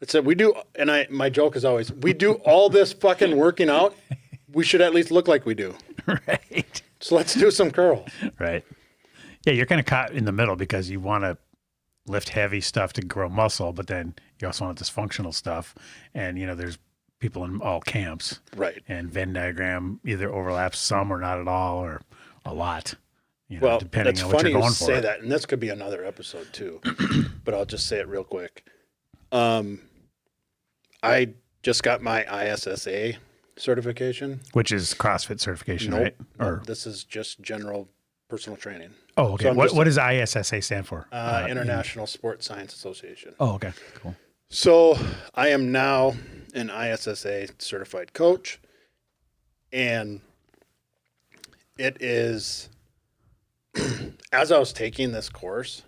It said, we do, and my joke is always, we do all this fucking working out. We should at least look like we do. Right. So let's do some curls. Right. Yeah, you're kind of caught in the middle because you want to lift heavy stuff to grow muscle, but then you also want this functional stuff. And, you know, there's people in all camps. Right. And Venn diagram either overlaps some or not at all or a lot. You know, Well, depending it's on what funny you're going you for. say that, and this could be another episode too, but I'll just say it real quick. I just got my ISSA certification. Which is CrossFit certification, Nope. right? Or This is just general personal training. oh, okay. So I'm What just- does ISSA stand for? International Sports Science Association. Oh, okay. Cool. So I am now an ISSA certified coach, and it is, as I was taking this course,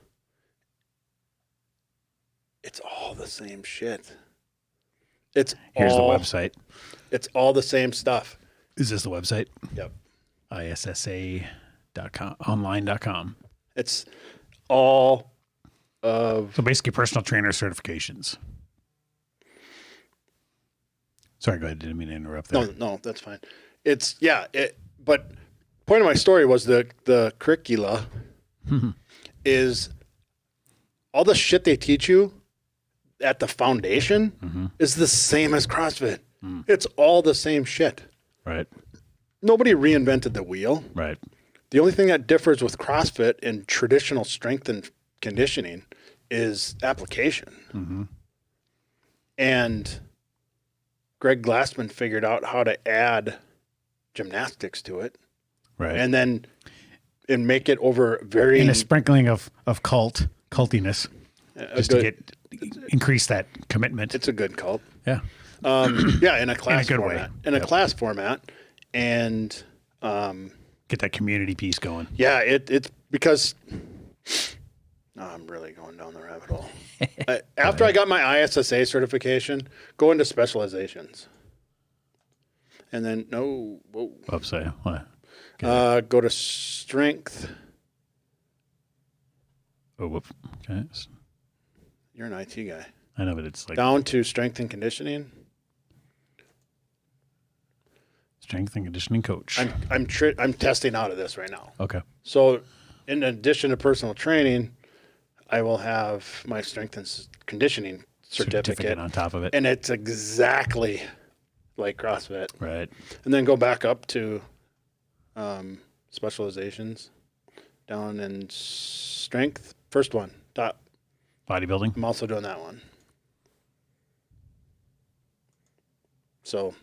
it's all the same shit. Here's the website. It's all the same stuff. Is this the website? Yep. ISSA.com, online.com. It's all of, So basically personal trainer certifications. Sorry, go ahead. Didn't mean to interrupt there. no, that's fine. It's, but point of my story was the curricula is all the shit they teach you at the foundation is the same as CrossFit. It's all the same shit. Right. Nobody reinvented the wheel. Right. The only thing that differs with CrossFit and traditional strength and conditioning is application. And Greg Glassman figured out how to add gymnastics to it. Right. And then make it over very And a sprinkling of cultiness just to increase that commitment. It's a good cult. Yeah. In a class good format. way. In a class format. And Get that community piece going. yeah, it's because I'm really going down the rabbit hole. After I got my ISSA certification, go into specializations. And then Website. What? go to strength. Oh, whoop. Okay. You're an IT guy. I know, but it's like Down to strength and conditioning. strength and conditioning coach. I'm testing out of this right now. Okay. So, in addition to personal training, I will have my strength and conditioning certificate on top of it. and it's exactly like CrossFit. Right. And then go back up to specializations, down in strength. First one, top. Bodybuilding. I'm also doing that one. So,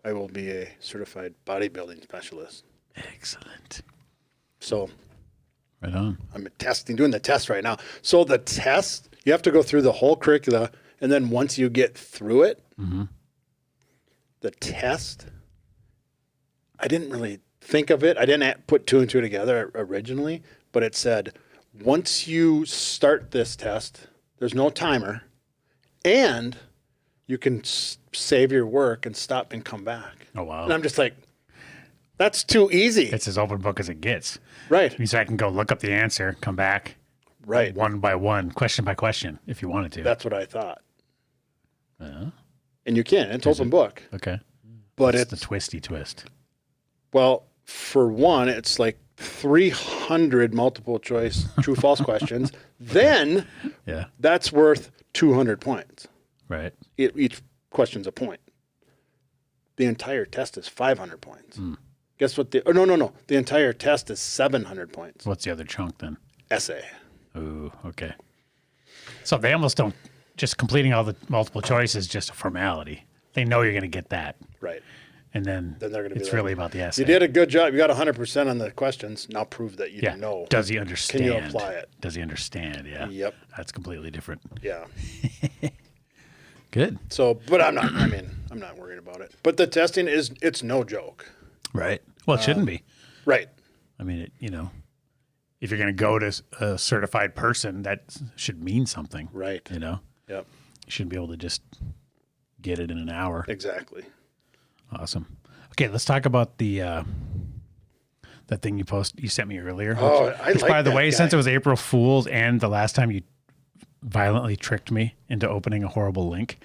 I will be a certified bodybuilding specialist. Excellent. So, Right on. I'm doing the test right now. So the test, you have to go through the whole curricula, and then once you get through it, the test, I didn't really think of it. I didn't put two and two together originally, but it said, once you start this test, there's no timer, and you can save your work and stop and come back. Oh, wow. And I'm just like, that's too easy. It's as open book as it gets. Right. Means I can go look up the answer, come back. Right. One by one, question by question, if you wanted to. That's what I thought. And you can. It's open book. Okay. But it's the twisty twist. Well, for one, it's like 300 multiple choice true false questions. Then that's worth 200 points. Right. Each question's a point. The entire test is 500 points. Guess what? No. The entire test is 700 points. What's the other chunk then? Essay. Ooh, okay. So they almost don't, just completing all the multiple choice is just a formality. They know you're going to get that. Right. And then they're going to be it's like, really about the essay. You did a good job. You got 100% on the questions. Now prove that you know. Does he understand? Can you apply it? Does he understand? Yeah. Yep. That's completely different. Yeah. Good. So, but I'm not worried about it. But the testing it's no joke. Right. Well, it shouldn't be. Right. I mean, if you're going to go to a certified person, that should mean something. Right. Yep. You shouldn't be able to just get it in an hour. Exactly. Awesome. Okay, let's talk about that thing you sent me earlier. Which by the way, since it was April Fool's and the last time you violently tricked me into opening a horrible link,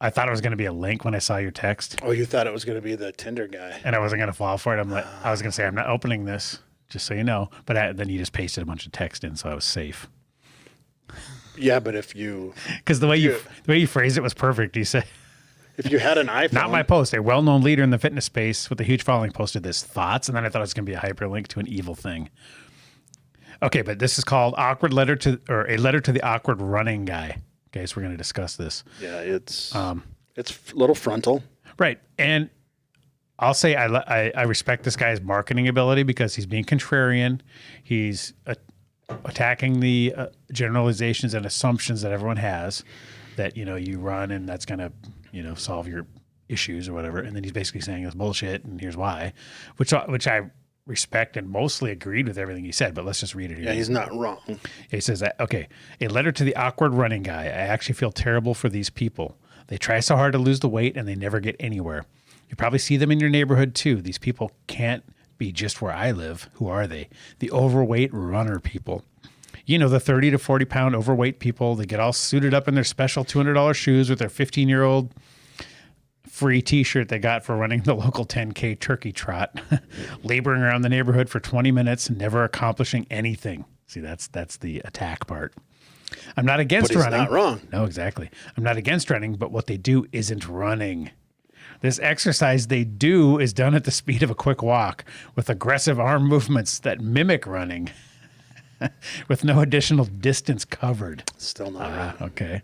I thought it was going to be a link when I saw your text. Oh, you thought it was going to be the Tinder guy. And I wasn't going to fall for it. I was going to say, I'm not opening this, just so you know. But then you just pasted a bunch of text in, so I was safe. Yeah, but if you... Because the way you phrased it was perfect. You said... If you had an iPhone... Not my post. A well-known leader in the fitness space with a huge following posted this thoughts, and then I thought it was going to be a hyperlink to an evil thing. Okay, but this is called a letter to the awkward running guy. Okay, so we're going to discuss this. Yeah, it's a little frontal. Right, and I'll say I respect this guy's marketing ability because he's being contrarian. He's attacking the generalizations and assumptions that everyone has that, you run and that's going to, solve your issues or whatever. And then he's basically saying it's bullshit and here's why, which I respect and mostly agreed with everything he said, but let's just read it here. Yeah, he's not wrong. He says that, okay, a letter to the awkward running guy. I actually feel terrible for these people. They try so hard to lose the weight and they never get anywhere. You probably see them in your neighborhood too. These people can't be just where I live. Who are they? The overweight runner people. The 30 to 40 pound overweight people, they get all suited up in their special $200 shoes with their 15-year-old free t-shirt they got for running the local 10K turkey trot, laboring around the neighborhood for 20 minutes, never accomplishing anything. See, that's the attack part. I'm not against running. But he's not wrong. No, exactly. I'm not against running, but what they do isn't running. This exercise they do is done at the speed of a quick walk with aggressive arm movements that mimic running. With no additional distance covered. Still not right. Okay.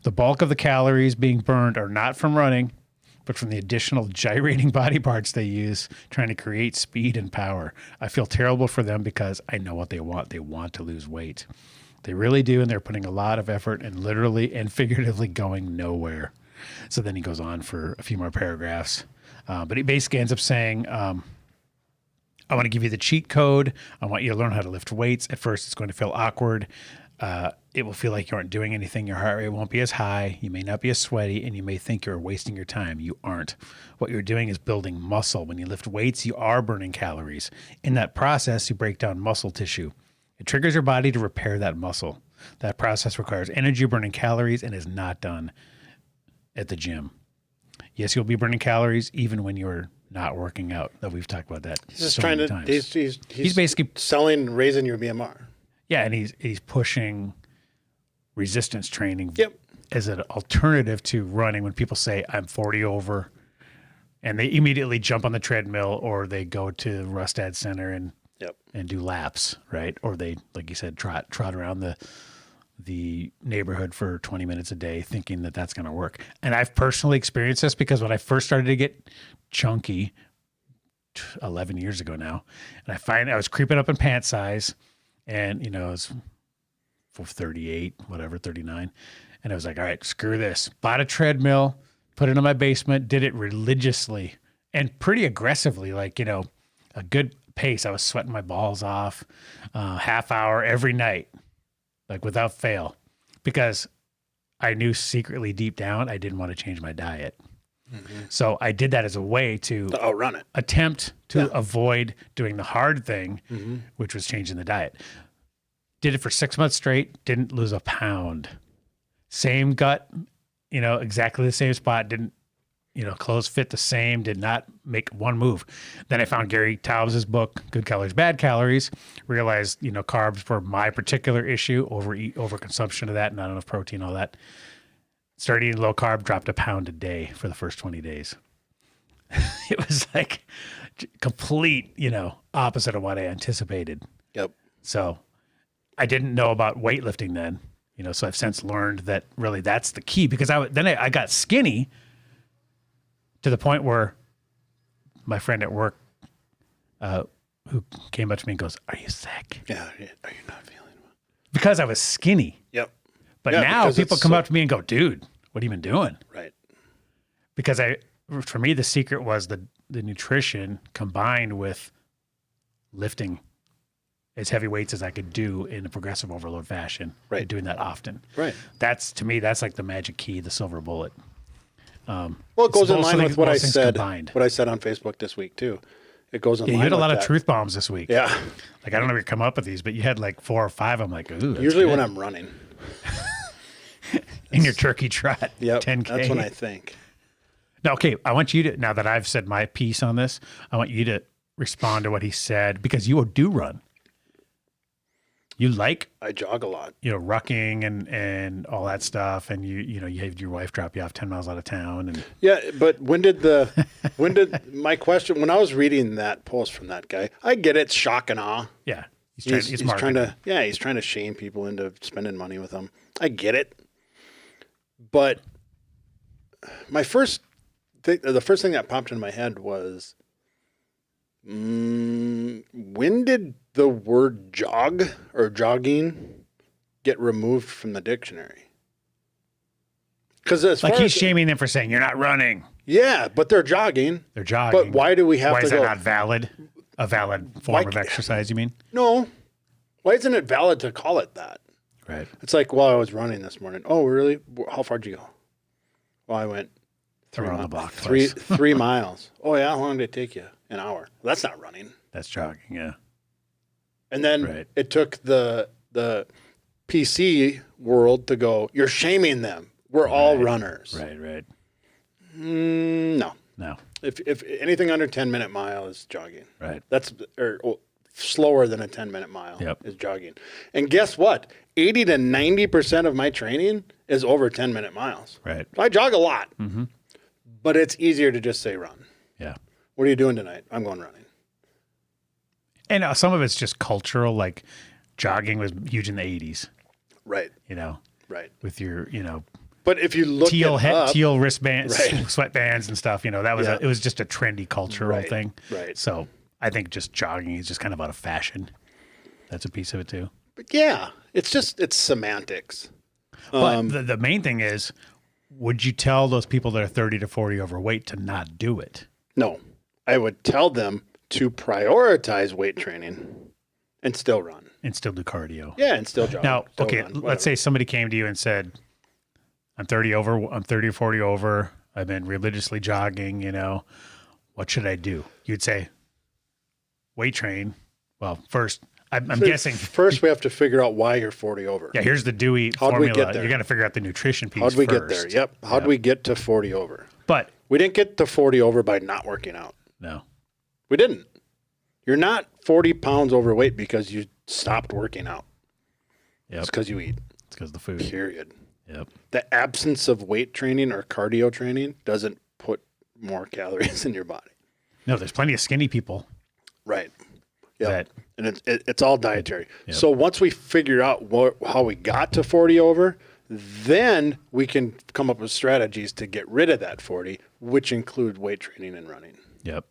The bulk of the calories being burned are not from running, but from the additional gyrating body parts they use trying to create speed and power. I feel terrible for them because I know what they want. They want to lose weight. They really do, and they're putting a lot of effort and literally and figuratively going nowhere. So then he goes on for a few more paragraphs. But he basically ends up saying... I want to give you the cheat code. I want you to learn how to lift weights. At first, it's going to feel awkward. It will feel like you aren't doing anything. Your heart rate won't be as high. You may not be as sweaty, and you may think you're wasting your time. You aren't. What you're doing is building muscle. When you lift weights, you are burning calories. In that process, you break down muscle tissue. It triggers your body to repair that muscle. That process requires energy burning calories and is not done at the gym. Yes, you'll be burning calories even when you're not working out. That we've talked about that. He's just trying to. Times. He's basically selling and raising your BMR. Yeah, and he's pushing resistance training Yep. as an alternative to running. When people say I'm 40 over, and they immediately jump on the treadmill or they go to Rustad Center and do laps, right? Or they, like you said, trot around the neighborhood for 20 minutes a day thinking that that's going to work. And I've personally experienced this because when I first started to get chunky 11 years ago now, and I was creeping up in pant size And, you know, it was for 38, whatever, 39. And I was like, all right, screw this. Bought a treadmill, put it in my basement, did it religiously and pretty aggressively, like, you know, a good pace. I was sweating my balls off, half hour every night, like without fail, because I knew secretly deep down I didn't want to change my diet. So I did that as a way to outrun it. Attempt to avoid doing the hard thing, which was changing the diet. Did it for 6 months straight, didn't lose a pound. Same gut, you know, exactly the same spot, didn't, you know, clothes fit the same, did not make one move. Then I found Gary Taubes' book, Good Calories, Bad Calories, realized, you know, carbs were my particular issue, overconsumption of that, not enough protein, all that. Started eating low carb, dropped a pound a day for the first 20 days. It was like complete, you know, opposite of what I anticipated. Yep. So I didn't know about weightlifting then, you know, so I've since learned that really that's the key, because I got skinny to the point where my friend at work who came up to me and goes, "Are you sick?" Yeah. Are you not feeling well? Because I was skinny. Yep. But Yeah, now people come up to me and go, "Dude, what have you been doing?" Right. Because for me, the secret was the nutrition combined with lifting as heavy weights as I could do in a progressive overload fashion. Right. And doing that often. Right. To me, that's like the magic key, the silver bullet. Well, it goes in line with what I said. Combined. What I said on Facebook this week too. It goes in line. You had a with lot that. of truth bombs this week. Yeah. Like, I don't know if you come up with these, but you had like 4 or 5. I'm like, ooh. Usually good. when I'm running. In your turkey trot. Yep. 10K. That's when I think. Now, okay, I want you to, now that I've said my piece on this, I want you to respond to what he said, because you do run. You like, I jog a lot. you know, rucking and all that stuff, and you know, you had your wife drop you off 10 miles out of town, and Yeah, but when did my question, when I was reading that post from that guy, I get it, shock and awe. yeah, He's trying marketing. he's trying to shame people into spending money with them. I get it. But the first thing that popped into my head was, when did the word jog or jogging get removed from the dictionary? Because Like, he's shaming them for saying you're not running. yeah, but they're jogging. They're jogging. But why do we have Why to is go? that not valid? A valid form of exercise, you mean? No. Why isn't it valid to call it that? Right. It's like, well, I was running this morning. Oh, really? How far did you go? Well, I went Around the block three twice. 3 miles. Oh, yeah. How long did it take you? An hour. Well, that's not running. That's jogging, yeah. And then Right. it took the PC world to go, you're shaming them. We're all runners. Right. No. No. If anything under 10-minute mile is jogging. Right. That's slower than a 10-minute mile Yep. is jogging. And guess what? 80 to 90% of my training is over 10-minute miles. Right. So I jog a lot. Mm-hmm. But it's easier to just say run. Yeah. What are you doing tonight? I'm going running. And some of it's just cultural, like jogging was huge in the 80s, Right. you know, Right. with your, you know, But if you look teal wristbands, Right. sweatbands and stuff, you know, that was Yeah. it was just a trendy cultural Right. thing. Right. So I think just jogging is just kind of out of fashion. That's a piece of it too. But yeah, it's semantics. But the main thing is, would you tell those people that are 30 to 40 overweight to not do it? No, I would tell them to prioritize weight training and still run. And still do cardio. Yeah, and still jog. Now, still okay, run, let's whatever. say somebody came to you and said, I'm 30 or 40 over. I've been religiously jogging, you know, what should I do? You'd say, weight train. Well, first, I'm guessing. First, we have to figure out why you're 40 over. Yeah, here's the Dewey How'd we formula. get there? You got to figure out the nutrition piece How'd we first. get there? Yep. How'd we get to 40 over? But We didn't get to 40 over by not working out. no, We didn't. You're not 40 pounds overweight because you stopped working out. yep, It's because you eat, it's because of the food. period. Yep. The absence of weight training or cardio training doesn't put more calories in your body. No, there's plenty of skinny people Right. Yeah. that And it's all dietary. Yep. So once we figure out how we got to 40 over, then we can come up with strategies to get rid of that 40, which include weight training and running. Yep.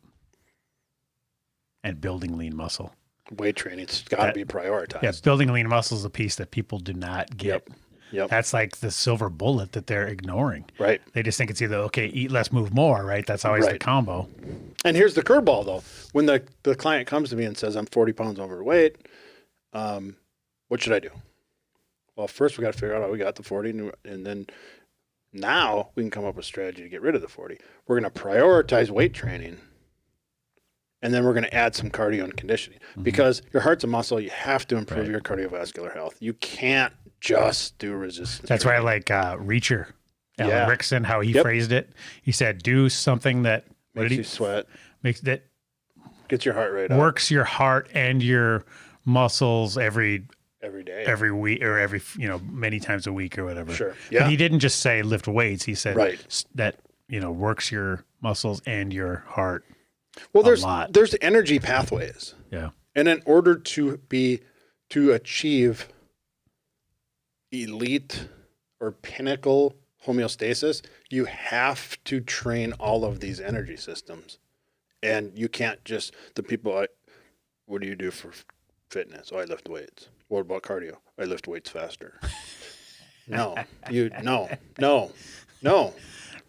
And building lean muscle. Weight training's got to be prioritized. Yeah, building lean muscle is a piece that people do not get. Yep. That's like the silver bullet that they're ignoring. Right. They just think it's either, okay, eat less, move more, right? That's always the combo. And here's the curveball, though. When the client comes to me and says, I'm 40 pounds overweight, what should I do? Well, first we got to figure out how we got the 40, and then now we can come up with a strategy to get rid of the 40. We're going to prioritize weight training, and then we're going to add some cardio and conditioning. Because your heart's a muscle, you have to improve your cardiovascular health. You can't just do resistance. That's why I like Reacher, Alan Rickson, how he phrased it. He said, do something that makes you sweat, gets your heart rate up, works your heart and your muscles every day, every week, or every, many times a week or whatever. Sure. Yeah. But he didn't just say lift weights. He said that, works your muscles and your heart. Well, there's energy pathways. Yeah. And in order to achieve elite or pinnacle homeostasis, you have to train all of these energy systems. And you can't just, what do you do for fitness? Oh, I lift weights. What about cardio? I lift weights faster. No.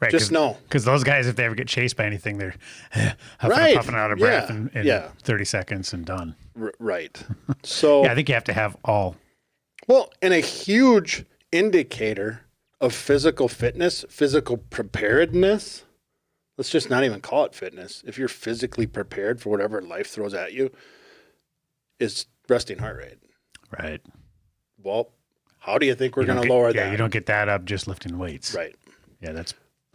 Right, just no. Because those guys, if they ever get chased by anything, they're huffing and puffing out of breath in 30 seconds and done. Right. So I think you have to have all. Well, and a huge indicator of physical fitness, physical preparedness, let's just not even call it fitness. If you're physically prepared for whatever life throws at you, is resting heart rate. Right. Well, how do you think we're going to lower that? Yeah, you don't get that up just lifting weights. Right. Yeah, that's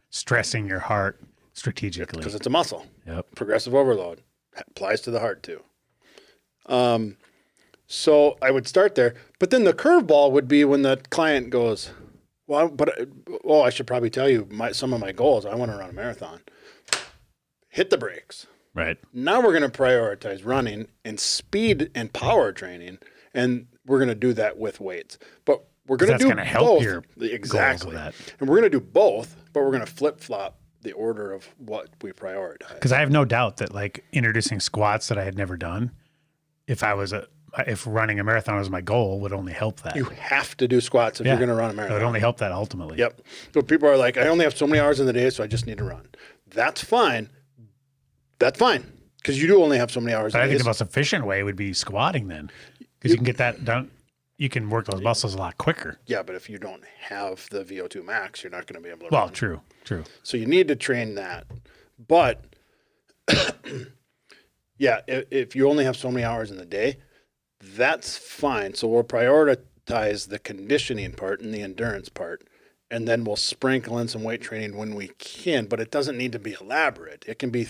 stressing your heart strategically. Because it's a muscle. Yep. Progressive overload applies to the heart too. So I would start there. But then the curveball would be when the client goes, I should probably tell you some of my goals. I want to run a marathon. Hit the brakes. Right. Now we're going to prioritize running and speed and power training, and we're going to do that with weights. But we're going to do both. That's going to help your goals with that. And we're going to do both, but we're going to flip-flop the order of what we prioritize. Because I have no doubt that, like, introducing squats that I had never done, if running a marathon was my goal, would only help that. You have to do squats if you're going to run a marathon. It would only help that ultimately. Yep. So people are like, I only have so many hours in the day, so I just need to run. That's fine. Because you do only have so many hours But in I the think day. the most efficient way would be squatting then. Because you can get that done. You can work those muscles a lot quicker. Yeah, but if you don't have the VO2 max, you're not going to be able to run. Well, true. So you need to train that. But, if you only have so many hours in the day, that's fine. So we'll prioritize the conditioning part and the endurance part, and then we'll sprinkle in some weight training when we can, but it doesn't need to be elaborate. It can be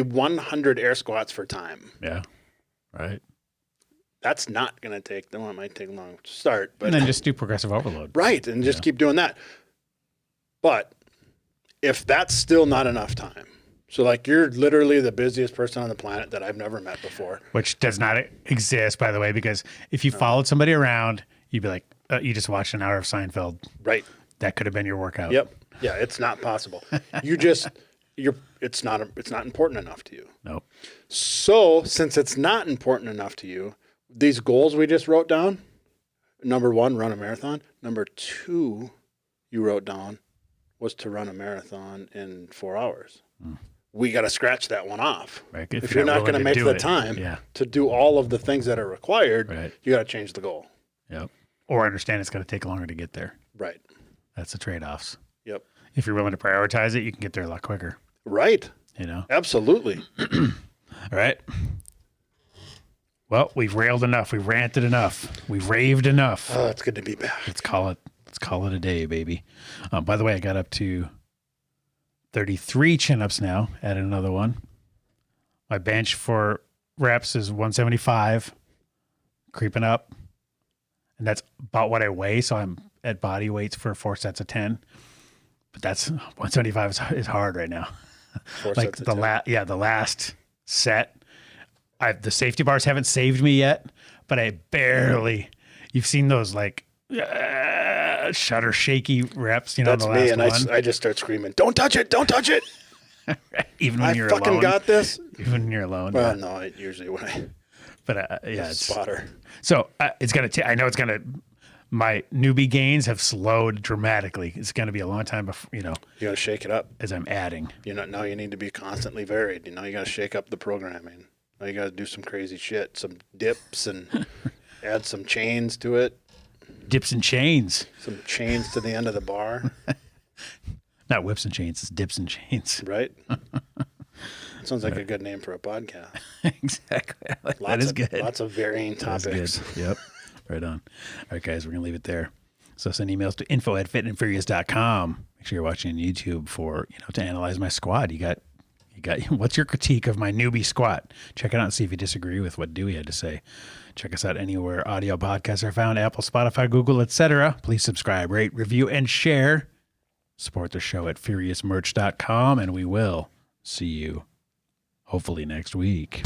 100 air squats for time. Yeah, right. That's not going to take, it might take long to start. But and then just do progressive overload. Right, and just keep doing that. But if that's still not enough time, so like you're literally the busiest person on the planet that I've never met before. Which does not exist, by the way, because if you followed somebody around, you'd be like, you just watched an hour of Seinfeld. Right. That could have been your workout. Yep. Yeah, it's not possible. It's not important enough to you. Nope. So since it's not important enough to you, these goals we just wrote down, number 1, run a marathon. Number 2, you wrote down, was to run a marathon in 4 hours. We got to scratch that one off. Right. If you're not going to make the time to do all of the things that are required, you got to change the goal. Yep. Or understand it's going to take longer to get there. Right. That's the trade-offs. Yep. If you're willing to prioritize it, you can get there a lot quicker. Right. Absolutely. All right. Well, we've railed enough. We've ranted enough. We've raved enough. Oh, it's good to be back. Let's call it a day, baby. By the way, I got up to 33 chin-ups now. Added another one. My bench for reps is 175. Creeping up. And that's about what I weigh. So I'm at body weights for 4 sets of 10. But that's 175 is hard right now. 4 like sets of 10. The last set. The safety bars haven't saved me yet, but I barely. You've seen those like shudder shaky reps, That's the me, last and one. I just start screaming, "Don't touch it! Don't touch it!" Even when you're I fucking alone. got this. Even when you're alone. Well, no, usually when But yeah, spotter. So it's going to, I know it's going to, my newbie gains have slowed dramatically. It's going to be a long time before, You got to shake it up. as I'm adding. Now you need to be constantly varied. You got to shake up the programming. Now you got to do some crazy shit, some dips and add some chains to it. Dips and chains. Some chains to the end of the bar. Not whips and chains, it's dips and chains. Right? Sounds like a good name for a podcast. Exactly. That is good. Lots of varying topics. Yep. Right on. All right, guys, we're going to leave it there. So send emails to info@fitandfurious.com. Make sure you're watching on YouTube for, to analyze my squat. You got, what's your critique of my newbie squat? Check it out and see if you disagree with what Duey had to say. Check us out anywhere audio podcasts are found, Apple, Spotify, Google, etc. Please subscribe, rate, review, and share. Support the show at furiousmerch.com, and we will see you hopefully next week.